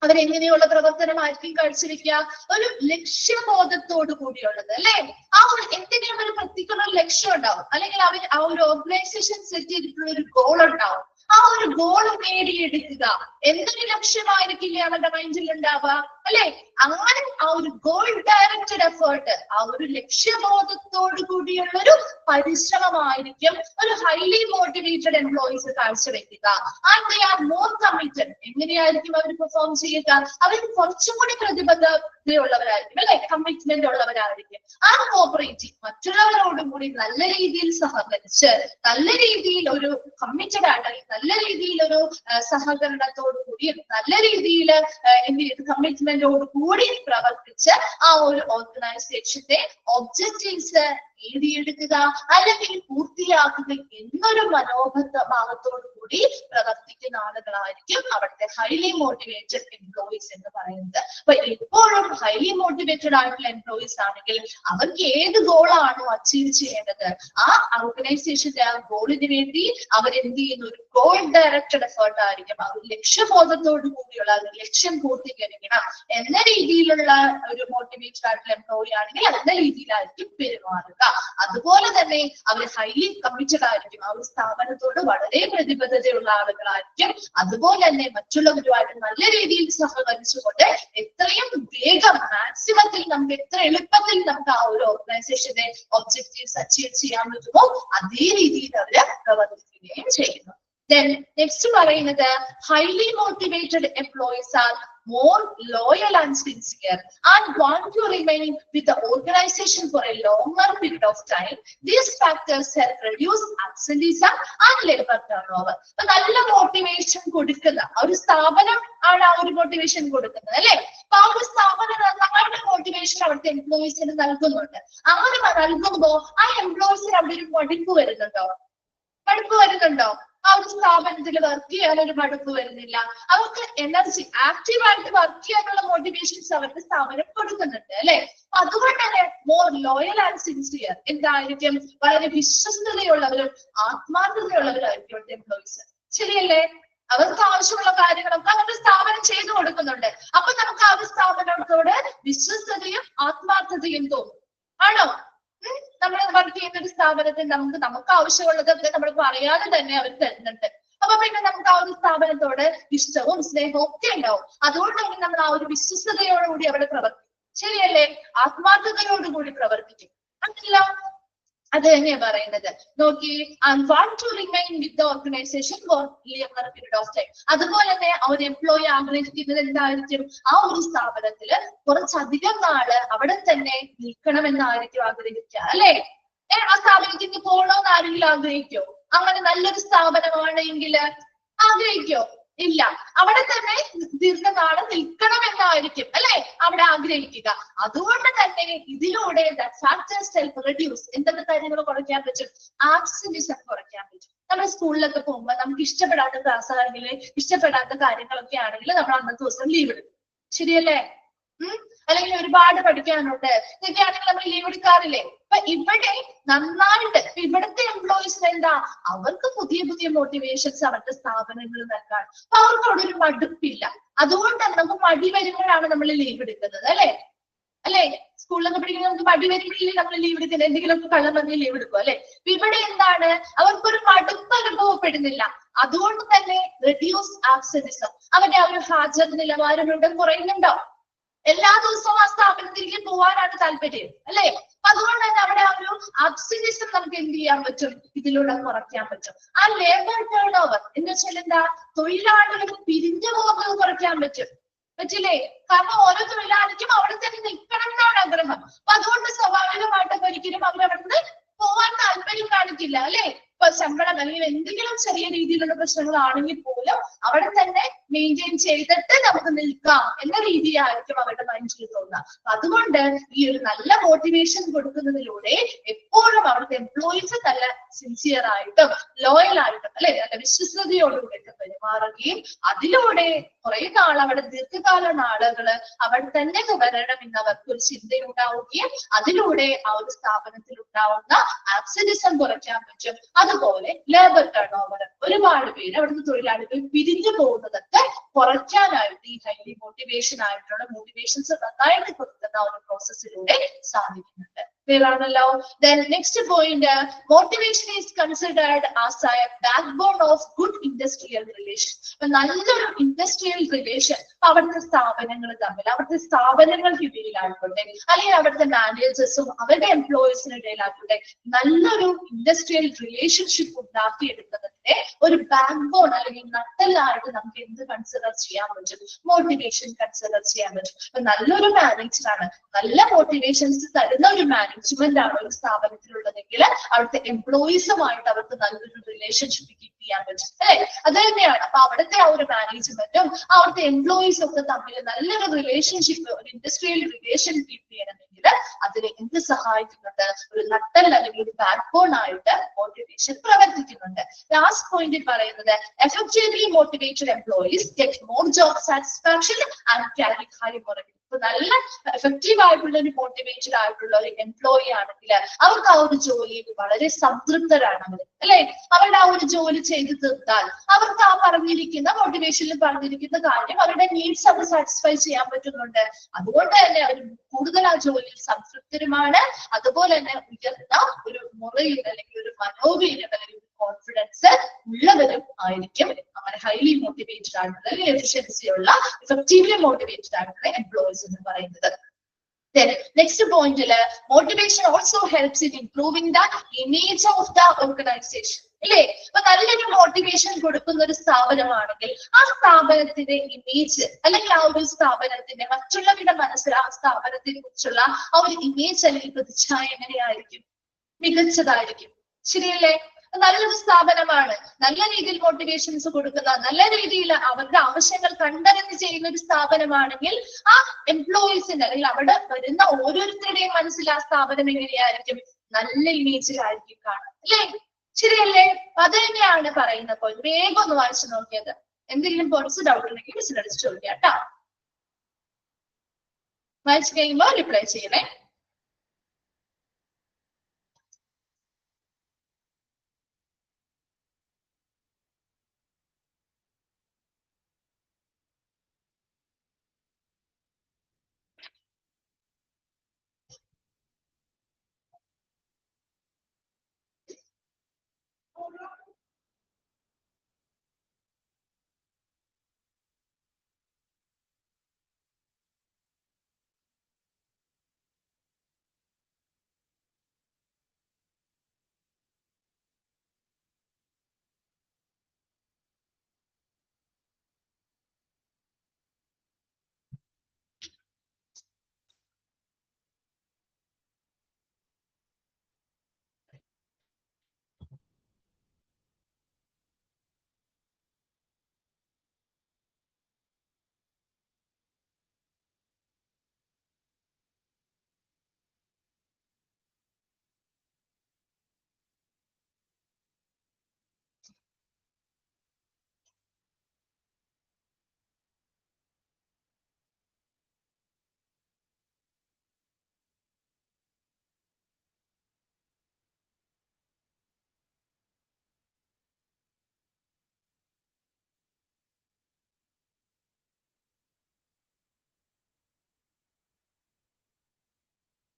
അവരെങ്ങനെയുള്ള പ്രവർത്തനമായിരിക്കും കാഴ്ചവെക്കുക? ഒരു ലക്ഷ്യബോധത്തോടു കൂടിയുള്ളത് അല്ലെ? ആ ഒരു എന്തെങ്കിലും ഒരു പർട്ടിക്കുലർ ലക്ഷ്യം ഉണ്ടാവും, അല്ലെങ്കിൽ അവർ ആ ഒരു ഓർഗനൈസേഷൻ സെറ്റ് ചെയ്തിട്ടുള്ള ഒരു ഗോൾ ഉണ്ടാവും. ആ ഒരു ഗോൾ നേടിയെടുക്കുക എന്തൊരു ലക്ഷ്യമായിരിക്കില്ല അവരുടെ മൈൻഡിൽ ഉണ്ടാവുക അല്ലെ? അങ്ങനെ ആ ഒരു ഗോൾ ഡയറക്റ്റഡ് എഫേർട്ട്, ആ ഒരു ലക്ഷ്യബോധത്തോടു കൂടിയുള്ള ഒരു പരിശ്രമമായിരിക്കും ഒരു ഹൈലി മോട്ടിവേറ്റഡ് എംപ്ലോയീസ് കാഴ്ചവെക്കുക. And they are more committed. എങ്ങനെയായിരിക്കും അവർ പെർഫോം ചെയ്യുക? അവർ കുറച്ചും കൂടി പ്രതിബദ്ധതയുള്ളവരായിരിക്കും അല്ലെ? കമ്മിറ്റ്മെന്റ് ഉള്ളവരായിരിക്കും. ആൻഡ് കോപ്പറേറ്റീവ്, മറ്റുള്ളവരോടും കൂടി നല്ല രീതിയിൽ സഹകരിച്ച് നല്ല രീതിയിൽ ഒരു കമ്മിറ്റഡ് ആയിട്ട് നല്ല രീതിയിൽ ഒരു സഹകരണത്തോടു കൂടി നല്ല രീതിയിൽ എന്ത് ചെയ്ത് കമ്മിറ്റ്മെന്റോട് കൂടി പ്രവർത്തിച്ച് ആ ഒരു ഓർഗനൈസേഷന്റെ ഒബ്ജക്റ്റീവ്സ് നേടിയെടുക്കുക അല്ലെങ്കിൽ പൂർത്തിയാക്കുക എന്നൊരു മനോഭാവത്തോടു കൂടി പ്രവർത്തിക്കുന്ന ആളുകളായിരിക്കും അവിടുത്തെ ഹൈലി മോട്ടിവേറ്റഡ് എംപ്ലോയീസ് എന്ന് പറയുന്നത്. അപ്പൊ എപ്പോഴും ഹൈലി മോട്ടിവേറ്റഡ് ആയിട്ടുള്ള എംപ്ലോയീസ് ആണെങ്കിൽ അവർക്ക് ഏത് ഗോളാണോ അച്ചീവ് ചെയ്യേണ്ടത് ആ ഓർഗനൈസേഷന്റെ ആ ഗോളിന് വേണ്ടി അവരെന്ത് ചെയ്യുന്ന ഒരു ഗോൾ ഡയറക്റ്റഡ് എഫേർട്ട് ആയിരിക്കും. ആ ഒരു ലക്ഷ്യബോധത്തോടു കൂടിയുള്ള ലക്ഷ്യം പൂർത്തീകരിക്കണം എന്ന രീതിയിലുള്ള ഒരു മോട്ടിവേറ്റഡ് ആയിട്ടുള്ള എംപ്ലോയി ആണെങ്കിൽ എന്ന രീതിയിലായിരിക്കും പെരുമാറുക. അതുപോലെ തന്നെ അവർ ഹൈലി കമ്മിറ്റഡ് ആയിരിക്കും, ആ ഒരു സ്ഥാപനത്തോട് വളരെ പ്രതിബദ്ധതയുള്ള ആളുകളായിരിക്കും. അതുപോലെ തന്നെ മറ്റുള്ളവരുമായിട്ട് നല്ല രീതിയിൽ സഹകരിച്ചുകൊണ്ട് എത്രയും വേഗം മാക്സിമത്തിൽ നമുക്ക് എത്ര എളുപ്പത്തിൽ നമുക്ക് ആ ഒരു ഓർഗനൈസേഷന്റെ ഒബ്ജക്റ്റീവ്സ് അച്ചീവ് ചെയ്യാൻ പറ്റുമോ അതേ രീതിയിൽ അവര് പ്രവർത്തിക്കുകയും ചെയ്യുന്നു. Then next പറയുന്നത് highly motivated employees are more loyal and sincere and want to remain with the organization for a longer period of time. These factors help reduce absenteeism and labor turnover. നല്ല മോട്ടിവേഷൻ കൊടുക്കുന്ന ഒരു സ്ഥാപനം ആണ് ആ ഒരു മോട്ടിവേഷൻ കൊടുക്കുന്നത് അല്ലെ? അപ്പൊ ആ ഒരു സ്ഥാപനം നന്നായിട്ട് മോട്ടിവേഷൻ അവിടുത്തെ എംപ്ലോയീസിന് നൽകുന്നുണ്ട്. അങ്ങനെ നൽകുമ്പോൾ ആ എംപ്ലോയീസിന് അവിടെ ഒരു മടുപ്പ് വരുന്നുണ്ടോ? ആ ഒരു സ്ഥാപനത്തിൽ വർക്ക് ചെയ്യാൻ ഒരു മടുപ്പ് വരുന്നില്ല. അവർക്ക് എനർജി ആക്റ്റീവായിട്ട് വർക്ക് ചെയ്യാനുള്ള മോട്ടിവേഷൻസ് അവരുടെ സ്ഥാപനം കൊടുക്കുന്നുണ്ട് അല്ലെ? അതുകൊണ്ട് തന്നെ മോർ ലോയൽ ആൻഡ് സിൻസിയർ എന്തായിരിക്കും? വളരെ വിശ്വസ്തതയുള്ളവരും ആത്മാർത്ഥതയുള്ളവരായിരിക്കും ഇവിടുത്തെ എംപ്ലോയീസ്. ശരിയല്ലേ? അവർക്ക് ആവശ്യമുള്ള കാര്യങ്ങളൊക്കെ അവരുടെ സ്ഥാപനം ചെയ്തു കൊടുക്കുന്നുണ്ട്. അപ്പൊ നമുക്ക് ആ ഒരു സ്ഥാപനത്തോട് വിശ്വസ്തതയും ആത്മാർത്ഥതയും തോന്നും. ആണോ? നമ്മൾ വർക്ക് ചെയ്യുന്ന ഒരു സ്ഥാപനത്തിൽ നമുക്ക് ആവശ്യമുള്ളതൊക്കെ നമ്മൾ പറയാതെ തന്നെ അവർ തരുന്നുണ്ട്. അപ്പൊ പിന്നെ നമുക്ക് ആ ഒരു സ്ഥാപനത്തോട് ഇഷ്ടവും സ്നേഹവും ഒക്കെ ഉണ്ടാവും. അതുകൊണ്ട് തന്നെ നമ്മൾ ആ ഒരു വിശ്വസ്തയോടുകൂടി അവിടെ പ്രവർത്തിക്കും. ശരിയല്ലേ? ആത്മാർത്ഥതയോടുകൂടി പ്രവർത്തിക്കും. അതല്ല, അത് തന്നെയാ പറയുന്നത്. നോക്കി, and want to remain with the organization for longer period of time. അതുപോലെ തന്നെ ആ ഒരു എംപ്ലോയി ആഗ്രഹിക്കുന്നത് എന്തായിരിക്കും? ആ ഒരു സ്ഥാപനത്തില് കുറച്ചധികം നാള് അവിടെ തന്നെ നിൽക്കണമെന്നായിരിക്കും ആഗ്രഹിക്കുക, അല്ലെ? ആ സ്ഥാപനത്തിന് പോകണമെന്ന് ആരെങ്കിലും ആഗ്രഹിക്കോ? അങ്ങനെ നല്ലൊരു സ്ഥാപനമാണെങ്കിൽ ആഗ്രഹിക്കോ? ഇല്ല. അവിടെ തന്നെ ദീർഘകാലം നിൽക്കണമെന്നായിരിക്കും, അല്ലെ, അവിടെ ആഗ്രഹിക്കുക. അതുകൊണ്ട് തന്നെ ഇതിലൂടെ ഫാക്ടേഴ്സ് ഹെൽപ്പ് റെഡ്യൂസ് എന്തൊക്കെ കാര്യങ്ങൾ കുറയ്ക്കാൻ പറ്റും? ആബ്സെന്റിസം കുറയ്ക്കാൻ പറ്റും. നമ്മുടെ സ്കൂളിലൊക്കെ പോകുമ്പോൾ നമുക്ക് ഇഷ്ടപ്പെടാത്ത ക്ലാസ് ആണെങ്കിൽ, ഇഷ്ടപ്പെടാത്ത കാര്യങ്ങളൊക്കെ ആണെങ്കിൽ നമ്മൾ അന്നത്തെ ദിവസം ലീവ് എടുക്കും. ശരിയല്ലേ? അല്ലെങ്കിൽ ഒരുപാട് പഠിക്കാനുണ്ട് ഇതൊക്കെയാണെങ്കിൽ നമ്മൾ ലീവ് എടുക്കാറില്ലേ? അപ്പൊ ഇവിടെ നന്നായിട്ട് ഇവിടുത്തെ എംപ്ലോയീസിന് എന്താ, അവർക്ക് പുതിയ പുതിയ മോട്ടിവേഷൻസ് അവരുടെ സ്ഥാപനങ്ങൾ നൽകാൻ. അപ്പൊ അവർക്ക് അവിടെ ഒരു മടുപ്പില്ല. അതുകൊണ്ടാണ് നമുക്ക് മടി വരുമ്പോഴാണ് നമ്മൾ ലീവ് എടുക്കുന്നത്, അല്ലെ? അല്ലെ? സ്കൂളിലൊക്കെ പഠിക്കുമ്പോൾ നമുക്ക് മടി വരുമ്പോഴേ നമ്മൾ ലീവ് എടുക്കുന്നത്, എന്തെങ്കിലുമൊക്കെ കള്ളം പറഞ്ഞ് ലീവ് എടുക്കും, അല്ലെ? ഇവിടെ എന്താണ്, അവർക്കൊരു മടുപ്പ് അനുഭവപ്പെടുന്നില്ല. അതുകൊണ്ട് തന്നെ റെഡ്യൂസ് ആബ്സെന്റിസം, അവരുടെ ആ ഒരു ഹാജർ നിലവാരം ഇവിടെ കുറയുന്നുണ്ടോ? എല്ലാ ദിവസവും ആ സ്ഥാപനത്തിലേക്ക് പോകാനാണ് താല്പര്യം, അല്ലെ? അതുകൊണ്ട് തന്നെ അവിടെ ആ ഒരു അബ്സെന്റിസം നമുക്ക് എന്ത് ചെയ്യാൻ പറ്റും? ഇതിലൂടെ കുറയ്ക്കാൻ പറ്റും. ആ ലേബർ ടേൺ ഓവർ എന്ന് വെച്ചാൽ എന്താ, തൊഴിലാളികൾ പിരിഞ്ഞു പോകുന്നത് കുറയ്ക്കാൻ പറ്റും. പറ്റില്ലേ? കാരണം ഓരോ തൊഴിലാളിക്കും അവിടെ തന്നെ നിൽക്കണം എന്നാണ് ആഗ്രഹം. അപ്പൊ അതുകൊണ്ട് സ്വാഭാവികമായിട്ടും ഒരിക്കലും അവർ അവിടുന്ന് പോവാൻ താല്പര്യം കാണിക്കില്ല, അല്ലെ? ഇപ്പൊ ശമ്പളം അല്ലെങ്കിൽ എന്തെങ്കിലും ചെറിയ രീതിയിലുള്ള പ്രശ്നങ്ങളാണെങ്കിൽ പോലും അവിടെ തന്നെ മെയിൻറ്റെയിൻ ചെയ്തിട്ട് നമുക്ക് നിൽക്കാം എന്ന രീതിയായിരിക്കും അവരുടെ മൈൻഡിൽ തോന്നുക. അതുകൊണ്ട് ഈ ഒരു നല്ല മോട്ടിവേഷൻ കൊടുക്കുന്നതിലൂടെ എപ്പോഴും അവിടുത്തെ എംപ്ലോയീസ് നല്ല സിൻസിയർ ആയിട്ടും ലോയൽ ആയിട്ടും, അല്ലെ, നല്ല വിശ്വസ്തയോടുകൂടി പെരുമാറുകയും അതിലൂടെ കുറെ നാൾ അവിടെ ദീർഘകാല നാളുകള് അവിടെ തന്നെ തുടരണം എന്ന് അവർക്ക് ഒരു ചിന്തയുണ്ടാവുകയും അതിലൂടെ ആ ഒരു സ്ഥാപനത്തിൽ ഉണ്ടാവുന്ന ആബ്സെന്റിസം കുറയ്ക്കാൻ പറ്റും. അതുപോലെ ലേബർ ടേൺ ഓവർ, ഒരുപാട് പേര് അവിടുന്ന് തൊഴിലാളികൾ പിരിഞ്ഞു പോകുന്നതൊക്കെ കുറയ്ക്കാനായിട്ട് ഈ ഹൈലി മോട്ടിവേഷൻസ് നന്നായിട്ട് കൊടുക്കുന്ന ഒരു പ്രോസസ്സിലൂടെ സാധിക്കുന്നുണ്ട്. ക്ലിയറാണല്ലോ? Then next point, motivation is considered as a backbone of good industrial relation. നല്ലൊരു ഇൻഡസ്ട്രിയൽ റിലേഷൻ അവിടുത്തെ സ്ഥാപനങ്ങൾ തമ്മിൽ, അവിടുത്തെ സ്ഥാപനങ്ങൾക്കിടയിലായിക്കോട്ടെ, അല്ലെങ്കിൽ അവിടുത്തെ മാനേജേഴ്സും അവരുടെ എംപ്ലോയീസിന് ഇടയിലായിക്കോട്ടെ, നല്ലൊരു ഇൻഡസ്ട്രിയൽ റിലേഷൻഷിപ്പ് ഉണ്ടാക്കിയെടുക്കുന്നതിന്റെ ഒരു ബാക്ക് ബോൺ അല്ലെങ്കിൽ നട്ടലായിട്ട് നമുക്ക് എന്ത് കൺസിഡർ ചെയ്യാൻ പറ്റും? മോട്ടിവേഷൻ കൺസിഡർ ചെയ്യാൻ പറ്റും. അപ്പൊ നല്ലൊരു മാനേജറാണ്, നല്ല മോട്ടിവേഷൻസ് തരുന്ന ഒരു മാനേജ്മെന്റ് ആണ് ഒരു സ്ഥാപനത്തിലുള്ളതെങ്കിൽ അവിടുത്തെ എംപ്ലോയീസുമായിട്ട് അവർക്ക് നല്ലൊരു റിലേഷൻഷിപ്പ് കീപ്പ് ചെയ്യാൻ പറ്റും, അല്ലെ? അത് തന്നെയാണ്. അപ്പൊ അവിടുത്തെ ആ ഒരു മാനേജ്മെന്റും അവിടുത്തെ എംപ്ലോയീസും ഒക്കെ തമ്മിൽ നല്ലൊരു റിലേഷൻഷിപ്പ്, ഒരു ഇൻഡസ്ട്രിയൽ റിലേഷൻ കീപ്പ് ചെയ്യണമെങ്കിൽ അതിന് എന്ത് സഹായിക്കുന്നുണ്ട്? ഒരു നട്ടൽ അല്ലെങ്കിൽ ഒരു ബാക്ക് ബോൺ ആയിട്ട് മോട്ടിവേഷൻ പ്രവർത്തിക്കുന്നുണ്ട്. ലാസ്റ്റ് പോയിന്റിൽ പറയുന്നത്, effectively motivated employees get more job satisfaction and carry high morale. നല്ല എഫക്റ്റീവ് ആയിട്ടുള്ള ഒരു മോട്ടിവേറ്റഡ് ആയിട്ടുള്ള ഒരു എംപ്ലോയി ആണെങ്കിൽ അവർക്ക് ആ ഒരു ജോലിയിൽ വളരെ സംതൃപ്തരാണ് അവർ, അല്ലെ? അവരുടെ ആ ഒരു ജോലി ചെയ്ത് തീർത്താൽ അവർക്ക് ആ പറഞ്ഞിരിക്കുന്ന മോട്ടിവേഷനിൽ പറഞ്ഞിരിക്കുന്ന കാര്യം അവരുടെ നീഡ്സ് അവർ സാറ്റിസ്ഫൈ ചെയ്യാൻ പറ്റുന്നുണ്ട്. അതുകൊണ്ട് തന്നെ അവർ കൂടുതൽ ആ ജോലിയിൽ സംതൃപ്തരുമാണ്. അതുപോലെ തന്നെ ഉയർന്ന ഒരു മുറയിൽ അല്ലെങ്കിൽ ഒരു മനോവീര്യം അല്ലെങ്കിൽ കോൺഫിഡൻസ് ഉള്ളവരും ആയിരിക്കും അങ്ങനെ ഹൈലി മോട്ടിവേറ്റഡ് ആയിട്ടുള്ള, എഫിഷ്യൻസി ഉള്ള, എഫക്റ്റീവ്ലി മോട്ടിവേറ്റഡ് ആയിട്ടുള്ള എംപ്ലോയീസ് എന്ന് പറയുന്നത്. നെക്സ്റ്റ് പോയിന്റില്, motivation also helps in improving the image of the organisation, അല്ലേ? അപ്പൊ നല്ലൊരു മോട്ടിവേഷൻ കൊടുക്കുന്ന ഒരു സ്ഥാപനമാണെങ്കിൽ ആ സ്ഥാപനത്തിന്റെ ഇമേജ് അല്ലെങ്കിൽ ആ ഒരു സ്ഥാപനത്തിന്റെ മറ്റുള്ളവരുടെ മനസ്സിൽ ആ സ്ഥാപനത്തെ കുറിച്ചുള്ള ആ ഒരു ഇമേജ് അല്ലെങ്കിൽ പ്രതിച്ഛായ എങ്ങനെയായിരിക്കും? മികച്ചതായിരിക്കും. ശരിയല്ലേ? നല്ലൊരു സ്ഥാപനമാണ്, നല്ല രീതിയിൽ മോട്ടിവേഷൻസ് കൊടുക്കുന്ന, നല്ല രീതിയിൽ അവരുടെ ആവശ്യങ്ങൾ കണ്ടറിഞ്ഞ് ചെയ്യുന്ന ഒരു സ്ഥാപനമാണെങ്കിൽ ആ എംപ്ലോയീസിന്റെ അല്ലെങ്കിൽ അവിടെ വരുന്ന ഓരോരുത്തരുടെയും മനസ്സിൽ ആ സ്ഥാപനം എങ്ങനെയായിരിക്കും? നല്ല ഇമേജിലായിരിക്കും കാണുക, അല്ലേ? ശരിയല്ലേ? അത് തന്നെയാണ് പറയുന്നത്. അപ്പോൾ വേഗം ഒന്ന് വായിച്ചു നോക്കിയത്. എന്തെങ്കിലും കുറച്ച് ഡൗട്ട് ഉണ്ടെങ്കിൽ മിസ്സിനടിച്ച് ചോദിക്കാം കേട്ടോ. വായിച്ചു കഴിയുമ്പോൾ റിപ്ലൈ ചെയ്യണേ.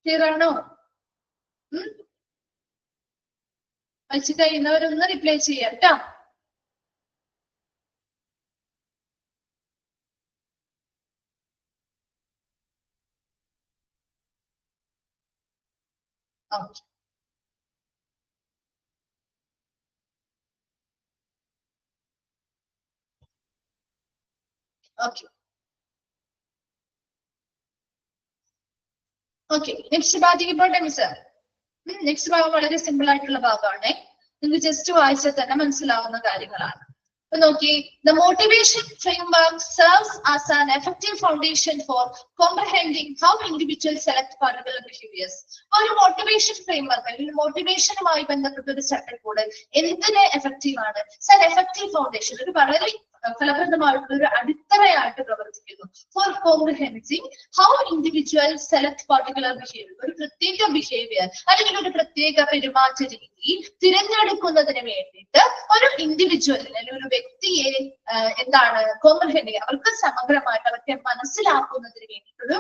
ക്ലിയർ ആണോ? വായിച്ചു കഴിയുന്നവരൊന്ന് റിപ്ലൈ ചെയ്യാം കേട്ടോ. ഓക്കെ ഓക്കെ നെക്സ്റ്റ് ഭാഗത്തേക്ക് പോട്ടെ മിസ്. നെക്സ്റ്റ് ഭാഗം വളരെ സിമ്പിൾ ആയിട്ടുള്ള ഭാഗമാണ്. നിങ്ങൾക്ക് ജസ്റ്റ് വായിച്ചാൽ തന്നെ മനസ്സിലാവുന്ന കാര്യങ്ങളാണ്. അപ്പൊ നോക്കി, the motivation framework serves as an effective foundation for comprehending how individuals select particular behaviors. ഒരു മോട്ടിവേഷൻ ഫ്രെയിംവർക്ക് അല്ലെങ്കിൽ മോട്ടിവേഷനുമായി ബന്ധപ്പെട്ട ഒരു ചട്ടക്കൂട് എന്തിന് എഫക്റ്റീവ് ആണ്? എഫക്റ്റീവ് ഫൗണ്ടേഷൻ, ഒരു വളരെ ഫലപ്രദമായിട്ടുള്ള ഒരു അടിത്തറയായിട്ട് പ്രവർത്തിക്കുന്നു. For comprehending how individual select particular behaviour, ഒരു പ്രത്യേക ബിഹേവിയർ അല്ലെങ്കിൽ ഒരു പ്രത്യേക പെരുമാറ്റ രീതി തിരഞ്ഞെടുക്കുന്നതിന് വേണ്ടിയിട്ട് ഒരു ഇൻഡിവിജ്വലിനെ അല്ലെങ്കിൽ ഒരു വ്യക്തിയെ എന്താണ് കോംപ്രിഹെൻഡ് ചെയ്യുക, അവർക്ക് സമഗ്രമായിട്ട് അവർക്ക് മനസ്സിലാക്കുന്നതിന് വേണ്ടിയിട്ടൊരു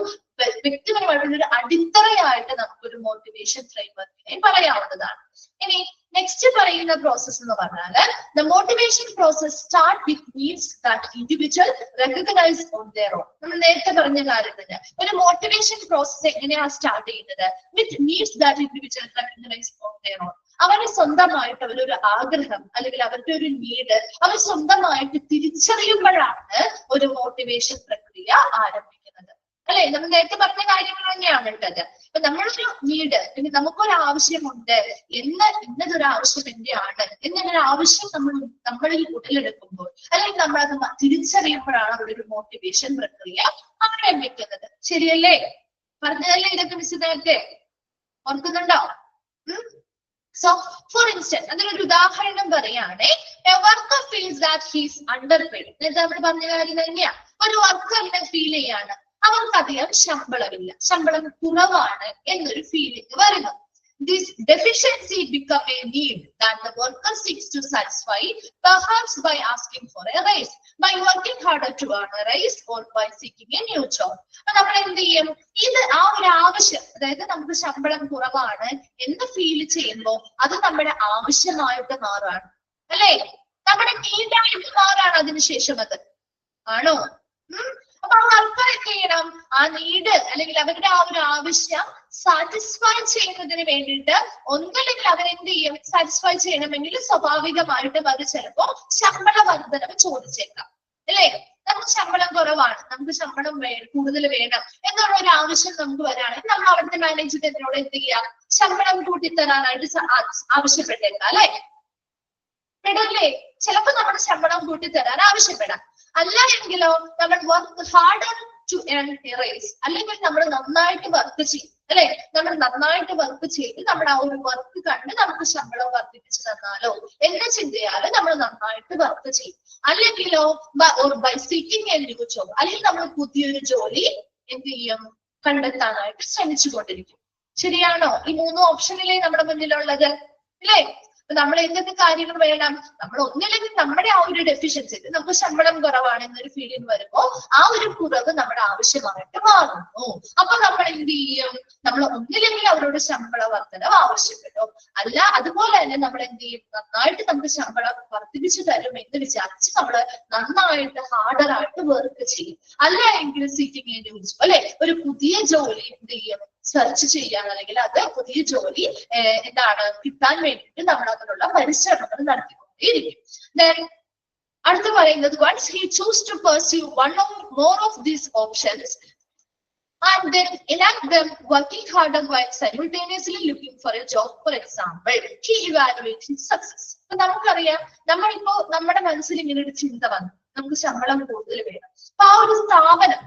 വ്യക്തിപരമായിട്ടുള്ള ഒരു അടിത്തറയായിട്ട് നമുക്കൊരു മോട്ടിവേഷൻ ഫ്രെയിംവർക്കിനെ പറയാവുന്നതാണ്. ഇനി നെക്സ്റ്റ് പറയുന്ന പ്രോസസ് എന്ന് പറഞ്ഞാൽ the motivation process start with needs that individual recognize on their own. നമ്മൾ നേരത്തെ പറഞ്ഞ കാര്യം തന്നെ, ഒരു മോട്ടിവേഷൻ പ്രോസസ് എങ്ങനെയാണ് സ്റ്റാർട്ട് ചെയ്യുന്നത്? With needs that individual recognise on their own. അവരുടെ സ്വന്തമായിട്ട് അവരൊരു ആഗ്രഹം അല്ലെങ്കിൽ അവരുടെ ഒരു നീഡ് അവർ സ്വന്തമായിട്ട് തിരിച്ചറിയുമ്പോഴാണ് ഒരു മോട്ടിവേഷൻ പ്രക്രിയ ആരംഭിക്കുന്നത്. അല്ലെ, നമ്മൾ നേരത്തെ പറഞ്ഞ കാര്യങ്ങൾ തന്നെയാണ് കേട്ടത്. അപ്പൊ നമ്മളൊരു നീഡ് അല്ലെങ്കിൽ നമുക്കൊരു ആവശ്യമുണ്ട് ഇന്നതൊരു ആവശ്യം എന്റെയാണ് എന്നൊരു ആവശ്യം നമ്മളിൽ ഉടലെടുക്കുമ്പോൾ അല്ലെങ്കിൽ നമ്മളത് തിരിച്ചറിയുമ്പോഴാണ് അവിടെ ഒരു മോട്ടിവേഷൻ പ്രക്രിയ ആരംഭിക്കുന്നത്. ശരിയല്ലേ? പറഞ്ഞതല്ലേ ഇതൊക്കെ മിസ് നേരത്തെ? ഓർക്കുന്നുണ്ടോ? So, for instance, അതിനൊരു ഉദാഹരണം പറയുകയാണെ, a worker feels that he is underpaid. നമ്മൾ പറഞ്ഞ കാര്യം തന്നെയാണ്. ഒരു വർക്കറിനെ ഫീൽ ചെയ്യാണ് അവർക്കധികം ശമ്പളമില്ല, ശമ്പളം കുറവാണ് എന്നൊരു ഫീലിംഗ് വരുന്നു. This deficiency become a need that the worker seeks to satisfy, perhaps by asking for a raise, by working harder to earn a raise, or by seeking a new job. അപ്പൊ നമ്മൾ എന്ത് ചെയ്യും? ഇത് ആ ഒരു ആവശ്യം, അതായത് നമുക്ക് ശമ്പളം കുറവാണ് എന്ന് ഫീൽ ചെയ്യുമ്പോൾ അത് നമ്മുടെ ആവശ്യമായിട്ട് മാറാണ്, അല്ലെ? നമ്മുടെ നീഡായിട്ട് മാറാണ് അതിനുശേഷം. അത് ആണോ? അപ്പൊ ആ ആൾക്കാർ എന്ത് ചെയ്യണം? ആ നീഡ് അല്ലെങ്കിൽ അവരുടെ ആ ഒരു ആവശ്യം സാറ്റിസ്ഫൈ ചെയ്യുന്നതിന് വേണ്ടിയിട്ട് ഒന്നല്ലെങ്കിൽ അവരെന്ത് ചെയ്യും? സാറ്റിസ്ഫൈ ചെയ്യണമെങ്കിൽ സ്വാഭാവികമായിട്ടും അത് ചിലപ്പോ ശമ്പള വർധനവ് ചോദിച്ചേക്കാം, അല്ലേ? നമുക്ക് ശമ്പളം കുറവാണ്, നമുക്ക് ശമ്പളം കൂടുതൽ വേണം എന്നുള്ള ഒരു ആവശ്യം നമുക്ക് വരാണെങ്കിൽ നമ്മൾ അവിടുത്തെ മാനേജ്മെന്റിനോട് എന്ത് ചെയ്യാം? ശമ്പളം കൂട്ടിത്തരാനായിട്ട് ആവശ്യപ്പെട്ടേക്കാം, അല്ലെ? പെടല്ലേ? ചിലപ്പോ നമ്മുടെ ശമ്പളം കൂട്ടിത്തരാൻ ആവശ്യപ്പെടാം. അല്ല എങ്കിലോ നമ്മൾ work harder to earn a raise, അല്ലെങ്കിൽ നമ്മൾ നന്നായിട്ട് വർക്ക് ചെയ്യും, അല്ലെ? നമ്മൾ നന്നായിട്ട് വർക്ക് ചെയ്ത് നമ്മുടെ ആ ഒരു വർക്ക് കണ്ട് നമുക്ക് ശമ്പളം വർദ്ധിപ്പിച്ചു തന്നാലോ എന്ന ചിന്തയാല് നമ്മൾ നന്നായിട്ട് വർക്ക് ചെയ്യും. അല്ലെങ്കിലോ by seeking a new job, അല്ലെങ്കിൽ നമ്മൾ പുതിയൊരു ജോലി എന്ത് ചെയ്യും? കണ്ടെത്താനായിട്ട് ശ്രമിച്ചു കൊണ്ടിരിക്കും. ശരിയാണോ? ഈ 3 ഓപ്ഷനിലേ നമ്മുടെ മുന്നിലുള്ളത്, അല്ലേ? നമ്മൾ എന്തൊക്കെ കാര്യങ്ങൾ വേണം? നമ്മൾ ഒന്നില്ലെങ്കിൽ നമ്മുടെ ആ ഒരു ഡെഫിഷ്യൻസി, നമുക്ക് ശമ്പളം കുറവാണ് എന്നൊരു ഫീലിംഗ് വരുമ്പോ ആ ഒരു കുറവ് നമ്മുടെ ആവശ്യമായിട്ട് മാറുന്നു. അപ്പൊ നമ്മൾ എന്ത് ചെയ്യും? നമ്മൾ ഒന്നില്ലെങ്കിൽ അവരോട് ശമ്പള വർധനവ് ആവശ്യപ്പെടും. അല്ല, അതുപോലെ തന്നെ നമ്മൾ എന്ത് ചെയ്യും? നന്നായിട്ട് നമുക്ക് ശമ്പളം വർദ്ധിപ്പിച്ചു തരും എന്ന് വിചാരിച്ച് നമ്മൾ നന്നായിട്ട് ഹാർഡറായിട്ട് വർക്ക് ചെയ്യും. അല്ല എങ്കിൽ സീറ്റിംഗ് എ ന്യൂ ജോബ്, അല്ലെ? ഒരു പുതിയ ജോലി എന്ത് ചെയ്യും? സെർച്ച് ചെയ്യാൻ, അല്ലെങ്കിൽ അത് പുതിയ ജോലി എന്താണ് കിട്ടാൻ വേണ്ടിയിട്ട് നമ്മൾ അതിനുള്ള പരിശ്രമങ്ങൾ നടത്തിക്കൊണ്ടേയിരിക്കും. Then അടുത്ത് പറയുന്നത്, once he choose to pursue one or more of these options and then enact them, working harder while simultaneously looking for a job, for example, he evaluates his success. അപ്പൊ നമുക്കറിയാം, നമ്മളിപ്പോ നമ്മുടെ മനസ്സിൽ ഇങ്ങനെ ഒരു ചിന്ത വന്നു, നമുക്ക് ശമ്പളം കൂടുതൽ വേണം. അപ്പൊ ആ ഒരു സ്ഥാപനം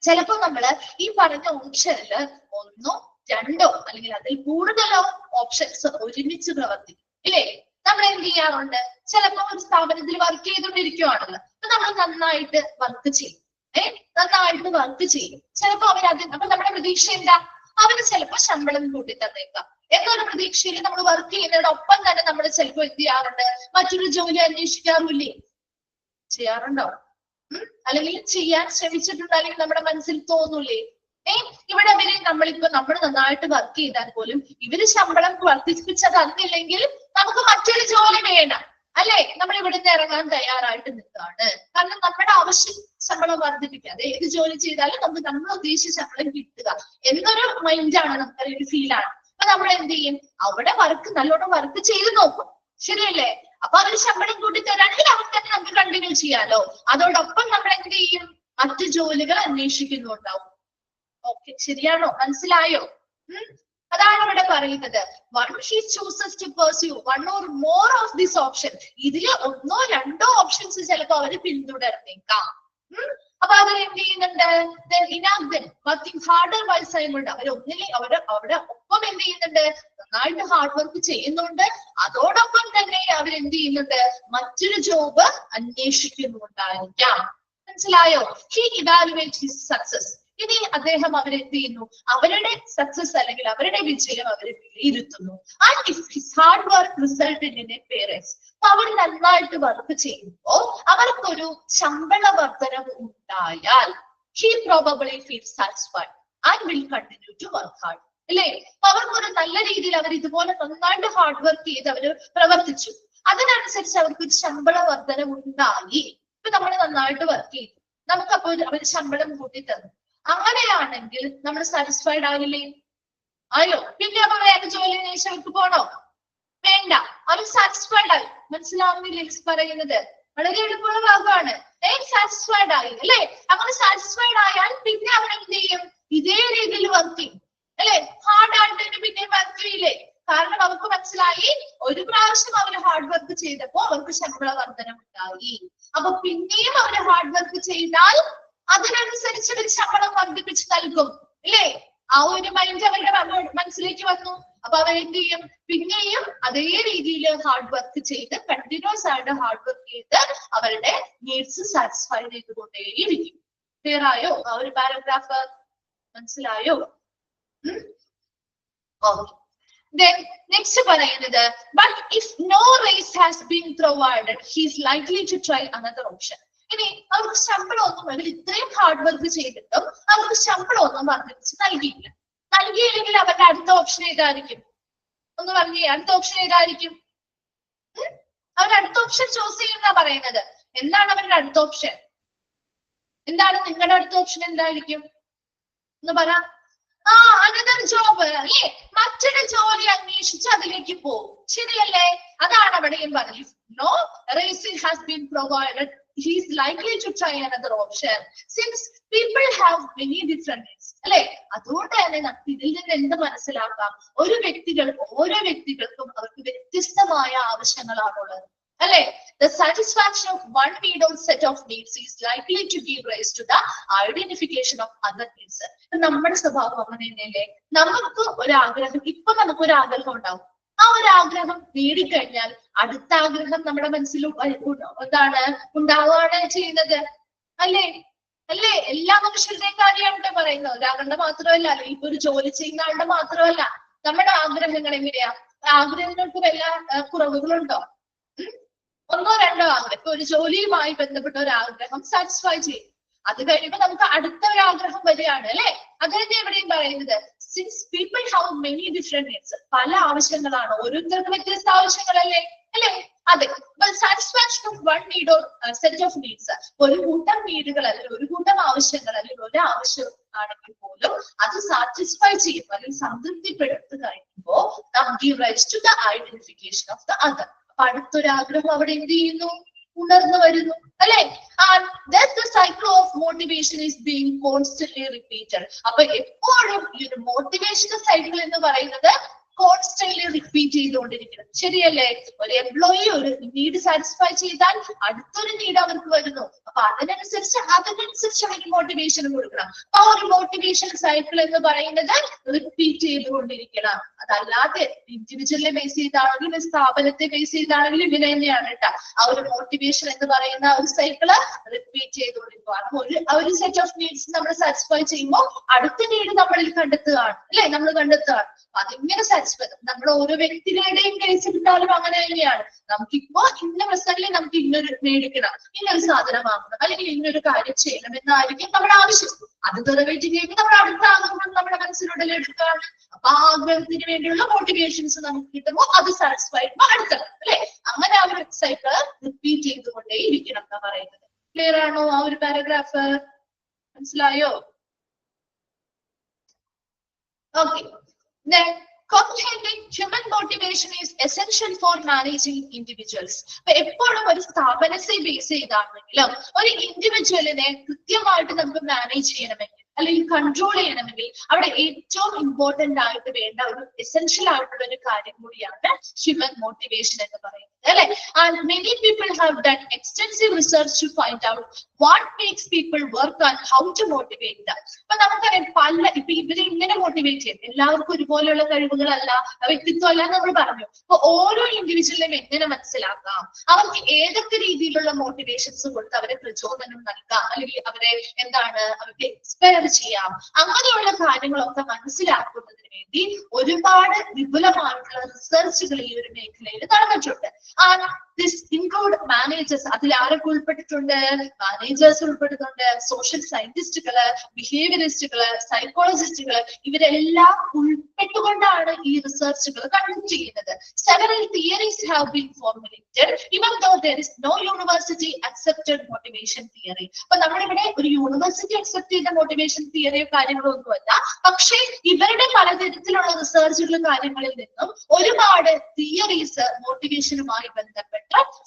ചിലപ്പോ നമ്മള് ഈ പറഞ്ഞ ഓപ്ഷനില് 1 or 2 അല്ലെങ്കിൽ അതിൽ കൂടുതലോ ഓപ്ഷൻസ് ഒരുമിച്ച് പ്രവർത്തിക്കും, ഇല്ലേ? നമ്മൾ എന്ത് ചെയ്യാറുണ്ട്? ചിലപ്പോ ഒരു സ്ഥാപനത്തിൽ വർക്ക് ചെയ്തുകൊണ്ടിരിക്കുവാണല്ലോ, അപ്പൊ നമ്മൾ നന്നായിട്ട് വർക്ക് ചെയ്യും, നന്നായിട്ട് വർക്ക് ചെയ്യും. ചിലപ്പോ അപ്പൊ നമ്മുടെ പ്രതീക്ഷ എന്താ? അവര് ചിലപ്പോ ശമ്പളം കൂട്ടി തന്നേക്കാം എന്നൊരു പ്രതീക്ഷയിൽ നമ്മൾ വർക്ക് ചെയ്യുന്നതിനൊപ്പം തന്നെ നമ്മൾ ചിലപ്പോ എന്ത് ചെയ്യാറുണ്ട്? മറ്റൊരു ജോലി അന്വേഷിക്കാറില്ലേ? ചെയ്യാറുണ്ടോ? അല്ലെങ്കിൽ ചെയ്യാൻ ശ്രമിച്ചിട്ടുണ്ട്, അല്ലെങ്കിൽ നമ്മുടെ മനസ്സിൽ തോന്നൂലേ? ഇവിടെ ഇവര് നമ്മളിപ്പോ നമ്മൾ നന്നായിട്ട് വർക്ക് ചെയ്താൽ പോലും ഇവര് ശമ്പളം വർദ്ധിപ്പിച്ച് തന്നില്ലെങ്കിൽ നമുക്ക് മറ്റൊരു ജോലി വേണം അല്ലെ? നമ്മൾ ഇവിടുന്ന് ഇറങ്ങാൻ തയ്യാറായിട്ട് നിൽക്കുകയാണ്. കാരണം നമ്മുടെ ആവശ്യം ശമ്പളം വർദ്ധിപ്പിക്കുക. അത് ഏത് ജോലി ചെയ്താലും നമുക്ക് നമ്മൾ ഉദ്ദേശിച്ച ശമ്പളം കിട്ടുക എന്നൊരു മൈൻഡാണ്, നമുക്കൊരു ഫീലാണ്. അപ്പൊ നമ്മൾ എന്ത് ചെയ്യും? അവിടെ നല്ലോണം വർക്ക് ചെയ്ത് നോക്കും, ശരിയല്ലേ? അപ്പൊ അവര് ശമ്പളം കൂട്ടി തരാണെങ്കിൽ അവർ തന്നെ നമുക്ക് കണ്ടിന്യൂ ചെയ്യാലോ. അതോടൊപ്പം നമ്മൾ എന്ത് ചെയ്യും? മറ്റു ജോലികൾ അന്വേഷിക്കുന്നുണ്ടാവും. ഓക്കെ, ശരിയാണോ? മനസ്സിലായോ? അതാണ് ഇവിടെ പറയുന്നത്. He chooses to pursue one or more of this option. ഇതില് ഒന്നോ രണ്ടോ ഓപ്ഷൻസ് ചിലപ്പോ അവര് പിന്തുടർന്നേക്കാം. അപ്പൊ അവരെന്ത് ചെയ്യുന്നുണ്ട്? Working harder by side. അവരുടെ ഒപ്പം എന്ത് ചെയ്യുന്നുണ്ട്? നന്നായിട്ട് ഹാർഡ് വർക്ക് ചെയ്യുന്നുണ്ട്. അതോടൊപ്പം തന്നെ അവരെന്ത് ചെയ്യുന്നുണ്ട്? മറ്റൊരു ജോബ് അന്വേഷിക്കുന്നുണ്ടായിരിക്കാം. മനസ്സിലായോ? He evaluates his success. ഇനി അദ്ദേഹം അവരെന്ത് ചെയ്യുന്നു? അവരുടെ സക്സസ് അല്ലെങ്കിൽ അവരുടെ വിജയം അവരെ വിലയിരുത്തുന്നു. And if his hard work resulted in a pay raise. അപ്പൊ അവർ നന്നായിട്ട് വർക്ക് ചെയ്യുമ്പോൾ അവർക്കൊരു ശമ്പള വർധനവ് ഉണ്ടായാൽ he probably feels satisfied and will continue to work hard. അല്ലേ? അപ്പൊ അവർക്കൊരു നല്ല രീതിയിൽ അവർ ഇതുപോലെ നന്നായിട്ട് ഹാർഡ് വർക്ക് ചെയ്ത് അവര് പ്രവർത്തിച്ചു. അതിനനുസരിച്ച് അവർക്ക് ഒരു ശമ്പള വർധനവ് ഉണ്ടായി. ഇപ്പൊ നമ്മൾ നന്നായിട്ട് വർക്ക് ചെയ്തു, നമുക്കപ്പോ അവര് ശമ്പളം കൂട്ടി തന്നു. അങ്ങനെയാണെങ്കിൽ നമ്മൾ സാറ്റിസ്ഫൈഡ് ആവില്ലേ? ആയോ? പിന്നെ അപ്പൊ വേറെ ജോലി അന്വേഷിച്ച് അവർക്ക് പോണോ? വേണ്ട, അവർ സാറ്റിസ്ഫൈഡ് ആയി. മനസ്സിലാവുന്നില്ലേ പറയുന്നത്? വളരെ എളുപ്പമുള്ള ഭാഗമാണ്. സാറ്റിസ്ഫൈഡ് ആയി അല്ലെ? അങ്ങനെ സാറ്റിസ്ഫൈഡ് ആയാൽ പിന്നെ അവർ എന്ത് ചെയ്യും? ഇതേ രീതിയിൽ വർക്ക് ചെയ്യും അല്ലെ? ഹാർഡ് ആയിട്ട് പിന്നെ വർക്ക് ചെയ്യില്ലേ? കാരണം അവർക്ക് മനസ്സിലായി ഒരു പ്രാവശ്യം അവർ ഹാർഡ് വർക്ക് ചെയ്തപ്പോ അവർക്ക് ശമ്പള വർധനം ഉണ്ടായി. അപ്പൊ പിന്നെയും അവർ ഹാർഡ് വർക്ക് ചെയ്താൽ അതിനനുസരിച്ച് ഒരു ശമ്പളം വർദ്ധിപ്പിച്ച് നൽകും ഇല്ലേ? ആ ഒരു മൈൻഡ് അവരുടെ മനസ്സിലേക്ക് വന്നു. അപ്പൊ അവരെന്ത് ചെയ്യും? പിന്നെയും അതേ രീതിയിൽ ഹാർഡ് വർക്ക് ചെയ്ത് കണ്ടിന്യൂസ് ആയിട്ട് ഹാർഡ് വർക്ക് ചെയ്ത് അവരുടെ നീഡ്സ് സാറ്റിസ്ഫൈ ചെയ്തുകൊണ്ടേയിരിക്കും. ക്ലിയർ ആയോ? ആ ഒരു പാരഗ്രാഫ് മനസ്സിലായോ? ഓക്കെ. Then next പറയുന്നത്, but if no raise has been provided, he is likely to try another option. ഇനി അവർക്ക് ശമ്പളം ഒന്നും, അവർ ഇത്രയും ഹാർഡ് വർക്ക് ചെയ്തിട്ടും അവർക്ക് ശമ്പളം ഒന്നും വർദ്ധിപ്പിച്ച് നൽകിയില്ലെങ്കിൽ അവരുടെ അടുത്ത ഓപ്ഷൻ ഏതായിരിക്കും? ഒന്ന് പറഞ്ഞേ, അടുത്ത ഓപ്ഷൻ ഏതായിരിക്കും? അവർ അടുത്ത ഓപ്ഷൻ ചൂസ് ചെയ്യുന്ന പറയുന്നത്. എന്താണ് അവരുടെ അടുത്ത ഓപ്ഷൻ? എന്താണ് നിങ്ങളുടെ അടുത്ത ഓപ്ഷൻ? എന്തായിരിക്കും ഒന്ന് പറ. അനദർ ജോബ് അല്ലേ? മറ്റൊരു ജോലി അന്വേഷിച്ച് അതിലേക്ക് പോകും, ശരിയല്ലേ? അതാണ് അവിടെയും പറഞ്ഞത്. No raising has been provided, he is likely to try another option since people have many different needs. അല്ലെ? അതുകൊണ്ട് തന്നെ നമുക്ക് ഇതിൽ നിന്ന് എന്ത് മനസ്സിലാക്കാം? ഓരോ വ്യക്തികൾക്കും അവർക്ക് വ്യത്യസ്തമായ ആവശ്യങ്ങളാണുള്ളത് അല്ലെ? The satisfaction of one need or set of needs is likely to give rise to the identification of other needs. നമ്മുടെ സ്വഭാവം അങ്ങനെ തന്നെയല്ലേ? നമുക്ക് ഒരാഗ്രഹം, ഇപ്പൊ നമുക്കൊരു ആഗ്രഹം ഉണ്ടാവും. ആ ഒരു ആഗ്രഹം നേടിക്കഴിഞ്ഞാൽ അടുത്ത ആഗ്രഹം നമ്മുടെ മനസ്സിൽ എന്താണ് ഉണ്ടാവുകയാണ് ചെയ്യുന്നത് അല്ലേ? എല്ലാ മനുഷ്യരുടെയും കാര്യമാണ് പറയുന്നത്. ഒരാളുടെ മാത്രമല്ല, അല്ലെങ്കിൽ ഇപ്പൊ ഒരു ജോലി ചെയ്യുന്ന ആളുടെ മാത്രമല്ല. നമ്മുടെ ആഗ്രഹങ്ങൾ എങ്ങനെയാ? ആഗ്രഹങ്ങൾക്ക് വല്ല കുറവുകളുണ്ടോ? ഒന്നോ രണ്ടോ ആഗ്രഹം. ഇപ്പൊ ഒരു ജോലിയുമായി ബന്ധപ്പെട്ട ഒരു ആഗ്രഹം സാറ്റിസ്ഫൈ ചെയ്യും. അത് കഴിയുമ്പോൾ നമുക്ക് അടുത്ത ഒരു ആഗ്രഹം വരികയാണ് അല്ലെ? അതിനെ എവിടെയും പറയുന്നത്, since people have many different needs, പല ആവശ്യങ്ങളാണ്, ഓരോരുത്തർക്കും വ്യത്യസ്ത ആവശ്യങ്ങളല്ലേ അല്ലെ? അതെ. Satisfaction of one need or set of needs, ഒരു കൂട്ടം നീഡുകൾ അല്ലെങ്കിൽ ഒരു കൂട്ടം ആവശ്യങ്ങൾ അല്ലെങ്കിൽ ഒരു ആവശ്യം ആണെങ്കിൽ പോലും അത് സാറ്റിസ്ഫൈ ചെയ്യും അല്ലെങ്കിൽ സംതൃപ്തിപ്പെടുത്തു കഴിയുമ്പോൾ give rise to the identification of the other. അപ്പൊ അടുത്തൊരാഗ്രഹം അവിടെ എന്ത് ചെയ്യുന്നു? ഉണർന്നു വരുന്നു അല്ലെ? The cycle of motivation is being constantly repeated. അപ്പൊ എപ്പോഴും ഈ ഒരു മോട്ടിവേഷണൽ സൈക്കിൾ എന്ന് പറയുന്നത് കോൺസ്റ്റന്റ്ലി റിപ്പീറ്റ് ചെയ്തുകൊണ്ടിരിക്കണം, ശരിയല്ലേ? ഒരു എംപ്ലോയി ഒരു നീഡ് സാറ്റിസ്ഫൈ ചെയ്താൽ അടുത്തൊരു നീഡ് അവർക്ക് വരുന്നു. അപ്പൊ അതിനനുസരിച്ച് അവർക്ക് മോട്ടിവേഷൻ കൊടുക്കണം. ആ ഒരു മോട്ടിവേഷൻ സൈക്കിൾ എന്ന് പറയുന്നത് റിപ്പീറ്റ് ചെയ്തുകൊണ്ടിരിക്കണം. അതല്ലാതെ ഇൻഡിവിജ്വലിനെ ബേസ് ചെയ്താണെങ്കിലും സ്ഥാപനത്തെ ബേസ് ചെയ്താണെങ്കിലും ഇങ്ങനെ തന്നെയാണ് കേട്ടോ. ആ ഒരു മോട്ടിവേഷൻ എന്ന് പറയുന്ന ഒരു സൈക്കിള് റിപ്പീറ്റ് ചെയ്തുകൊണ്ടിരിക്കും. കാരണം ഒരു സെറ്റ് ഓഫ് നീഡ്സ് നമ്മൾ സാറ്റിസ്ഫൈ ചെയ്യുമ്പോൾ അടുത്ത നീഡ് നമ്മളിൽ കണ്ടെത്തുകയാണ് അല്ലെ? നമ്മൾ കണ്ടെത്തുകയാണ്. അതിങ്ങനെ പരസ്പരം നമ്മുടെ ഓരോ വ്യക്തികളുടെയും കേസ് എടുത്താലും അങ്ങനെ തന്നെയാണ്. നമുക്കിപ്പോ ഇന്ന പ്രസന്റിൽ നമുക്ക് ഇന്നൊരു മേടിക്കണം, ഇന്നൊരു സാധനം വാങ്ങണം, അല്ലെങ്കിൽ ഇന്നൊരു കാര്യം ചെയ്യണം എന്നായിരിക്കും നമ്മുടെ ആവശ്യം. അത് നിറവേറ്റി കഴിയുമ്പോൾ നമ്മുടെ അടുത്ത ആഗ്രഹം നമ്മുടെ മനസ്സിലുടലെടുക്കുകയാണ്. അപ്പൊ ആ ആഗ്രഹത്തിന് വേണ്ടിയുള്ള മോട്ടിവേഷൻസ് നമുക്ക് കിട്ടുമ്പോൾ അത് സാറ്റിസ്ഫൈഡ് അടുത്തത് അല്ലെ. അങ്ങനെ ആ ഒരു സൈക്കിൾ റിപ്പീറ്റ് ചെയ്തുകൊണ്ടേ ഇരിക്കണം എന്നാ പറയുന്നത്. ക്ലിയർ ആണോ ആ ഒരു പാരഗ്രാഫ്? മനസ്സിലായോ? Okay. Then comprehending human motivation is essential for managing individuals. അപ്പൊ എപ്പോഴും ഒരു സ്ഥാപനത്തെ ബേസ് ചെയ്താണെങ്കിലും ഒരു ഇൻഡിവിജ്വലിനെ കൃത്യമായിട്ട് നമുക്ക് മാനേജ് ചെയ്യണമെങ്കിൽ അല്ലെങ്കിൽ കൺട്രോൾ ചെയ്യണമെങ്കിൽ അവിടെ ഏറ്റവും ഇമ്പോർട്ടന്റ് ആയിട്ട് വേണ്ട ഒരു എസെൻഷ്യൽ ആയിട്ടുള്ള ഒരു കാര്യം കൂടിയാണ് ഹ്യൂമൻ മോട്ടിവേഷൻ എന്ന് പറയുന്നത് അല്ലെ. And many people have done extensive research to find out what makes people work and how to motivate them. അപ്പൊ നമുക്കറിയാം ഇപ്പൊ ഇവരെ ഇങ്ങനെ മോട്ടിവേറ്റ് ചെയ്യും. എല്ലാവർക്കും ഒരുപോലെയുള്ള കഴിവുകളല്ല, വ്യക്തിത്വം അല്ല നമ്മൾ പറഞ്ഞു. അപ്പൊ ഓരോ ഇൻഡിവിജ്വലിനെയും എങ്ങനെ മനസ്സിലാക്കാം, അവർക്ക് ഏതൊക്കെ രീതിയിലുള്ള മോട്ടിവേഷൻസ് കൊടുത്ത് അവരെ പ്രചോദനം നൽകാം, അല്ലെങ്കിൽ അവരെ അവർക്ക് ഇൻസ്പയർ ചെയ്യാം, അങ്ങനെയുള്ള കാര്യങ്ങളൊക്കെ മനസ്സിലാക്കുന്നതിന് വേണ്ടി ഒരുപാട് വിപുലമായിട്ടുള്ള റിസർച്ചുകൾ ഈ ഒരു മേഖലയിൽ നടന്നിട്ടുണ്ട്. This include managers. അതിൽ ആരൊക്കെ ഉൾപ്പെട്ടിട്ടുണ്ട്? മാനേജേഴ്സ് ഉൾപ്പെടുന്നുണ്ട്, സോഷ്യൽ സയന്റിസ്റ്റുകള്, ബിഹേവിയറിസ്റ്റുകള്, സൈക്കോളജിസ്റ്റുകള്, ഇവരെല്ലാം ഉൾപ്പെട്ടുകൊണ്ടാണ് ഈ റിസർച്ചുകൾ കണ്ടക്ട് ചെയ്യുന്നത്. Several theories have been formulated even though there is no university accepted motivation theory. അപ്പൊ നമ്മളിവിടെ ഒരു യൂണിവേഴ്സിറ്റി അക്സെപ്റ്റ് ചെയ്ത മോട്ടിവേഷൻ തിയറിയോ കാര്യങ്ങളോ ഒന്നുമല്ല, പക്ഷേ ഇവരുടെ പലതരത്തിലുള്ള റിസർച്ചുകളും കാര്യങ്ങളിൽ നിന്നും ഒരുപാട് തിയറീസ് മോട്ടിവേഷനുമായി ബന്ധപ്പെട്ട്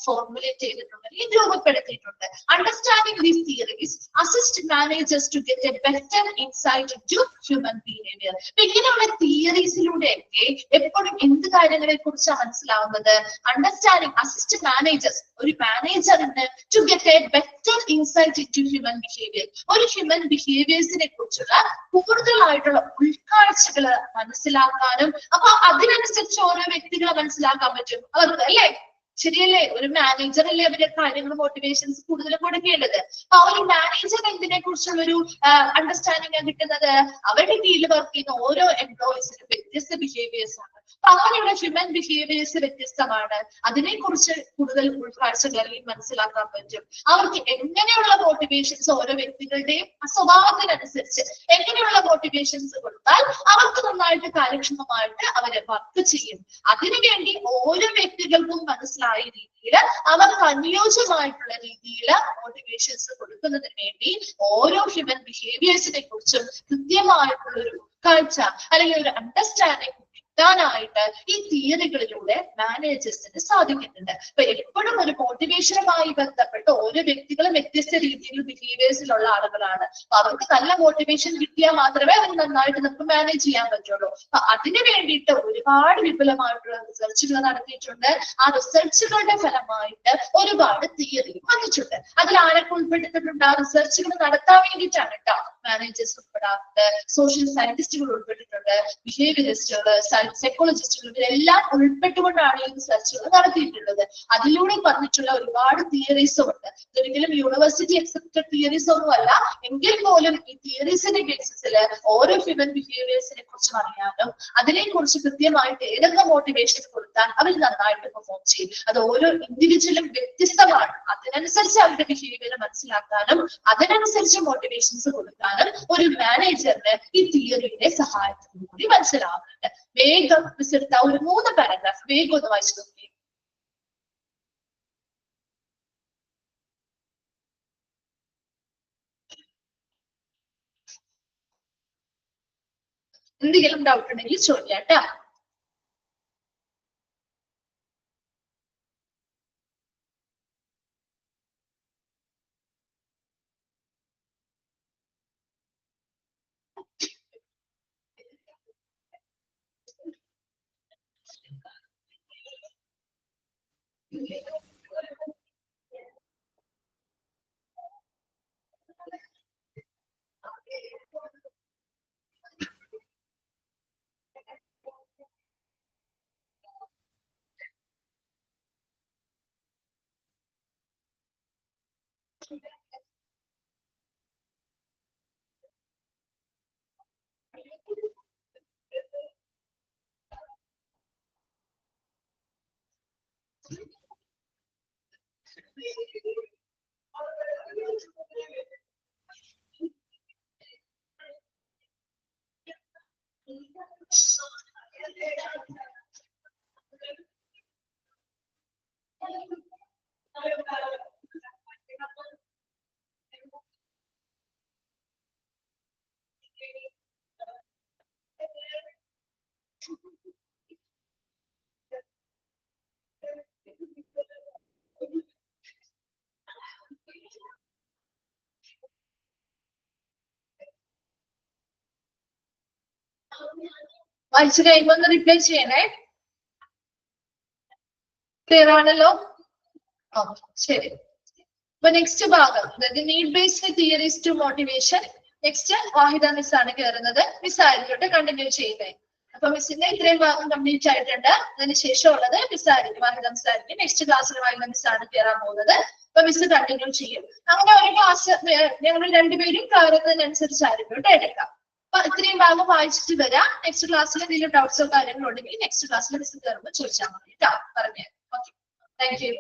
ഫോർമുലേറ്റ് ചെയ്തിട്ടുണ്ട്, ഇത് രൂപപ്പെടുത്തിയിട്ടുണ്ട്. Understanding these theories assist managers to get a better insight into human behaviour. ഇങ്ങനെയുള്ള തിയറീസിലൂടെയൊക്കെ എപ്പോഴും എന്ത് കാര്യങ്ങളെ കുറിച്ചാണ് മനസ്സിലാവുന്നത്? അണ്ടർസ്റ്റാൻഡിംഗ് അസിസ്റ്റ് മാനേജേഴ്സ്, ഒരു മാനേജറിന് to get a better insight into human behaviour, ഒരു ഹ്യൂമൻ ബിഹേവിയേഴ്സിനെ കുറിച്ചുള്ള കൂടുതലായിട്ടുള്ള ഉൾക്കാഴ്ചകള് മനസ്സിലാക്കാനും അപ്പൊ അതിനനുസരിച്ച് ഓരോ വ്യക്തികളെ മനസ്സിലാക്കാൻ പറ്റും അവർക്ക് അല്ലെ. ശരിയല്ലേ? ഒരു മാനേജർ അല്ലേ അവരുടെ കാര്യങ്ങൾ മോട്ടിവേഷൻസ് കൂടുതലും കൊടുക്കേണ്ടത്. അപ്പൊ ആ ഒരു മാനേജർ എന്തിനെ കുറിച്ചുള്ള ഒരു അണ്ടർസ്റ്റാൻഡിംഗ് കിട്ടുന്നത്? അവരുടെ കീഴിൽ വർക്ക് ചെയ്യുന്ന ഓരോ എംപ്ലോയീസിനും വ്യത്യസ്ത ബിഹേവിയേഴ്സ് ആണ്. അപ്പൊ അങ്ങനെയുള്ള ഹ്യൂമൻ ബിഹേവിയേഴ്സ് വ്യത്യസ്തമാണ്. അതിനെക്കുറിച്ച് കൂടുതൽ ഉൾക്കാഴ്ചകൾ മനസ്സിലാക്കാൻ പറ്റും. അവർക്ക് എങ്ങനെയുള്ള മോട്ടിവേഷൻസ് ഓരോ വ്യക്തികളുടെയും സ്വഭാവത്തിനനുസരിച്ച് എങ്ങനെയുള്ള മോട്ടിവേഷൻസ് കൊടുത്താൽ അവർക്ക് നന്നായിട്ട് കാര്യക്ഷമമായിട്ട് അവരെ വർക്ക് ചെയ്യും. അതിനുവേണ്ടി ഓരോ വ്യക്തികൾക്കും മനസ്സിലായ രീതിയിൽ അവർക്ക് അനുയോജ്യമായിട്ടുള്ള രീതിയിൽ മോട്ടിവേഷൻസ് കൊടുക്കുന്നതിന് വേണ്ടി ഓരോ ഹ്യൂമൻ ബിഹേവിയേഴ്സിനെ കുറിച്ചും കൃത്യമായിട്ടുള്ള ഒരു കാഴ്ച അല്ലെങ്കിൽ ഒരു അണ്ടർസ്റ്റാൻഡിംഗ് ായിട്ട് ഈ തിയറികളിലൂടെ മാനേജേഴ്സിന് സാധിക്കുന്നുണ്ട്. അപ്പൊ എപ്പോഴും ഒരു മോട്ടിവേഷനുമായി ബന്ധപ്പെട്ട് ഓരോ വ്യക്തികളും വ്യത്യസ്ത രീതിയിൽ ബിഹേവിയേഴ്സിലുള്ള ആളുകളാണ്. അപ്പൊ അവർക്ക് നല്ല മോട്ടിവേഷൻ കിട്ടിയാൽ മാത്രമേ അവർ നന്നായിട്ട് നമുക്ക് മാനേജ് ചെയ്യാൻ പറ്റുള്ളൂ. അപ്പൊ അതിന് വേണ്ടിയിട്ട് ഒരുപാട് വിപുലമായിട്ടുള്ള റിസർച്ചുകൾ നടത്തിയിട്ടുണ്ട്. ആ റിസർച്ചുകളുടെ ഫലമായിട്ട് ഒരുപാട് തിയറി വന്നിട്ടുണ്ട്. അതിൽ ആരൊക്കെ ഉൾപ്പെട്ടിട്ടുണ്ട്? ആ റിസർച്ചുകൾ നടത്താൻ വേണ്ടിയിട്ടാണ് കേട്ടോ മാനേജേഴ്സ് ഉൾപ്പെടാറുണ്ട്, സോഷ്യൽ സയന്റിസ്റ്റുകൾ ഉൾപ്പെട്ടിട്ടുണ്ട്, ബിഹേവിയറിസ്റ്റുകൾ, സൈക്കോളജിസ്റ്റുകൾ, ഇവരെല്ലാം ഉൾപ്പെട്ടുകൊണ്ടാണ് ഈ റിസർച്ചുകൾ നടത്തിയിട്ടുള്ളത്. അതിലൂടെ പറഞ്ഞിട്ടുള്ള ഒരുപാട് തിയറീസും ഉണ്ട്. ഇതൊരിക്കലും യൂണിവേഴ്സിറ്റി അക്സെപ്റ്റഡ് തിയറീസ് ഒന്നുമല്ല, എങ്കിൽ പോലും ഈ തിയറീസിന്റെ ബേസിസിൽ ഓരോ ഹ്യൂമൻ ബിഹേവിയേഴ്സിനെ കുറിച്ചും അറിയാനും അതിനെ കുറിച്ച് കൃത്യമായിട്ട് ഏതൊക്കെ മോട്ടിവേഷൻ കൊടുത്താൽ അവർ നന്നായിട്ട് പെർഫോം ചെയ്യും. അത് ഓരോ ഇൻഡിവിജ്വലും വ്യത്യസ്തമാണ്. അതിനനുസരിച്ച് അവരുടെ ബിഹേവിയർ മനസ്സിലാക്കാനും അതിനനുസരിച്ച് മോട്ടിവേഷൻസ് കൊടുക്കാനും ഒരു മാനേജറിന് ഈ തിയറിയുടെ സഹായത്തോടു കൂടി മനസ്സിലാവുന്നുണ്ട്. വേഗം എടുത്ത ഒരു 3 പാരഗ്രാഫ് വേഗം ഒന്ന് വായിച്ചു നോക്കി. എന്തെങ്കിലും ഡൗട്ട് ഉണ്ടെങ്കിൽ ചോദിക്കാം കേട്ടോ. വായിച്ചു കഴിയുമ്പോ ഒന്ന് റിപ്ലൈ ചെയ്യണേ. ക്ലിയർ ആണല്ലോ? ശരി. അപ്പൊ നെക്സ്റ്റ് ഭാഗം need based theories to motivation. Next Wahida miss ആണ് കയറുന്നത്. മിസ് ആയിരിക്കട്ടെ കണ്ടിന്യൂ ചെയ്യുന്നത്. അപ്പൊ മിസ്സിന്റെ ഇത്രയും ഭാഗം കംപ്ലീറ്റ് ആയിട്ടുണ്ട്. അതിന് ശേഷമുള്ളത് മിസ് ആയിരിക്കും, വാഹിദ മിസ് ആയിരിക്കും. നെക്സ്റ്റ് ക്ലാസ്സിൽ വാഹിദ മിസ് ആണ് കയറാൻ പോകുന്നത്. അപ്പൊ മിസ് കണ്ടിന്യൂ ചെയ്യും. അങ്ങനെ ഒരു ക്ലാസ് ഞങ്ങൾ രണ്ടുപേരും കയറുന്നതിനനുസരിച്ചായിരിക്കും കേട്ടോ എടുക്കാം. അപ്പൊ ഇത്രയും ഭാഗം വായിച്ചിട്ട് വരാം. നെക്സ്റ്റ് ക്ലാസ്സിൽ എന്തെങ്കിലും ഡൗട്ട്സോ കാര്യങ്ങളോ ഉണ്ടെങ്കിൽ നെക്സ്റ്റ് ക്ലാസ്സിൽ മിസ് കയറുമ്പോൾ ചോദിച്ചാൽ മതി കേട്ടോ. പറഞ്ഞു. Okay, thank you.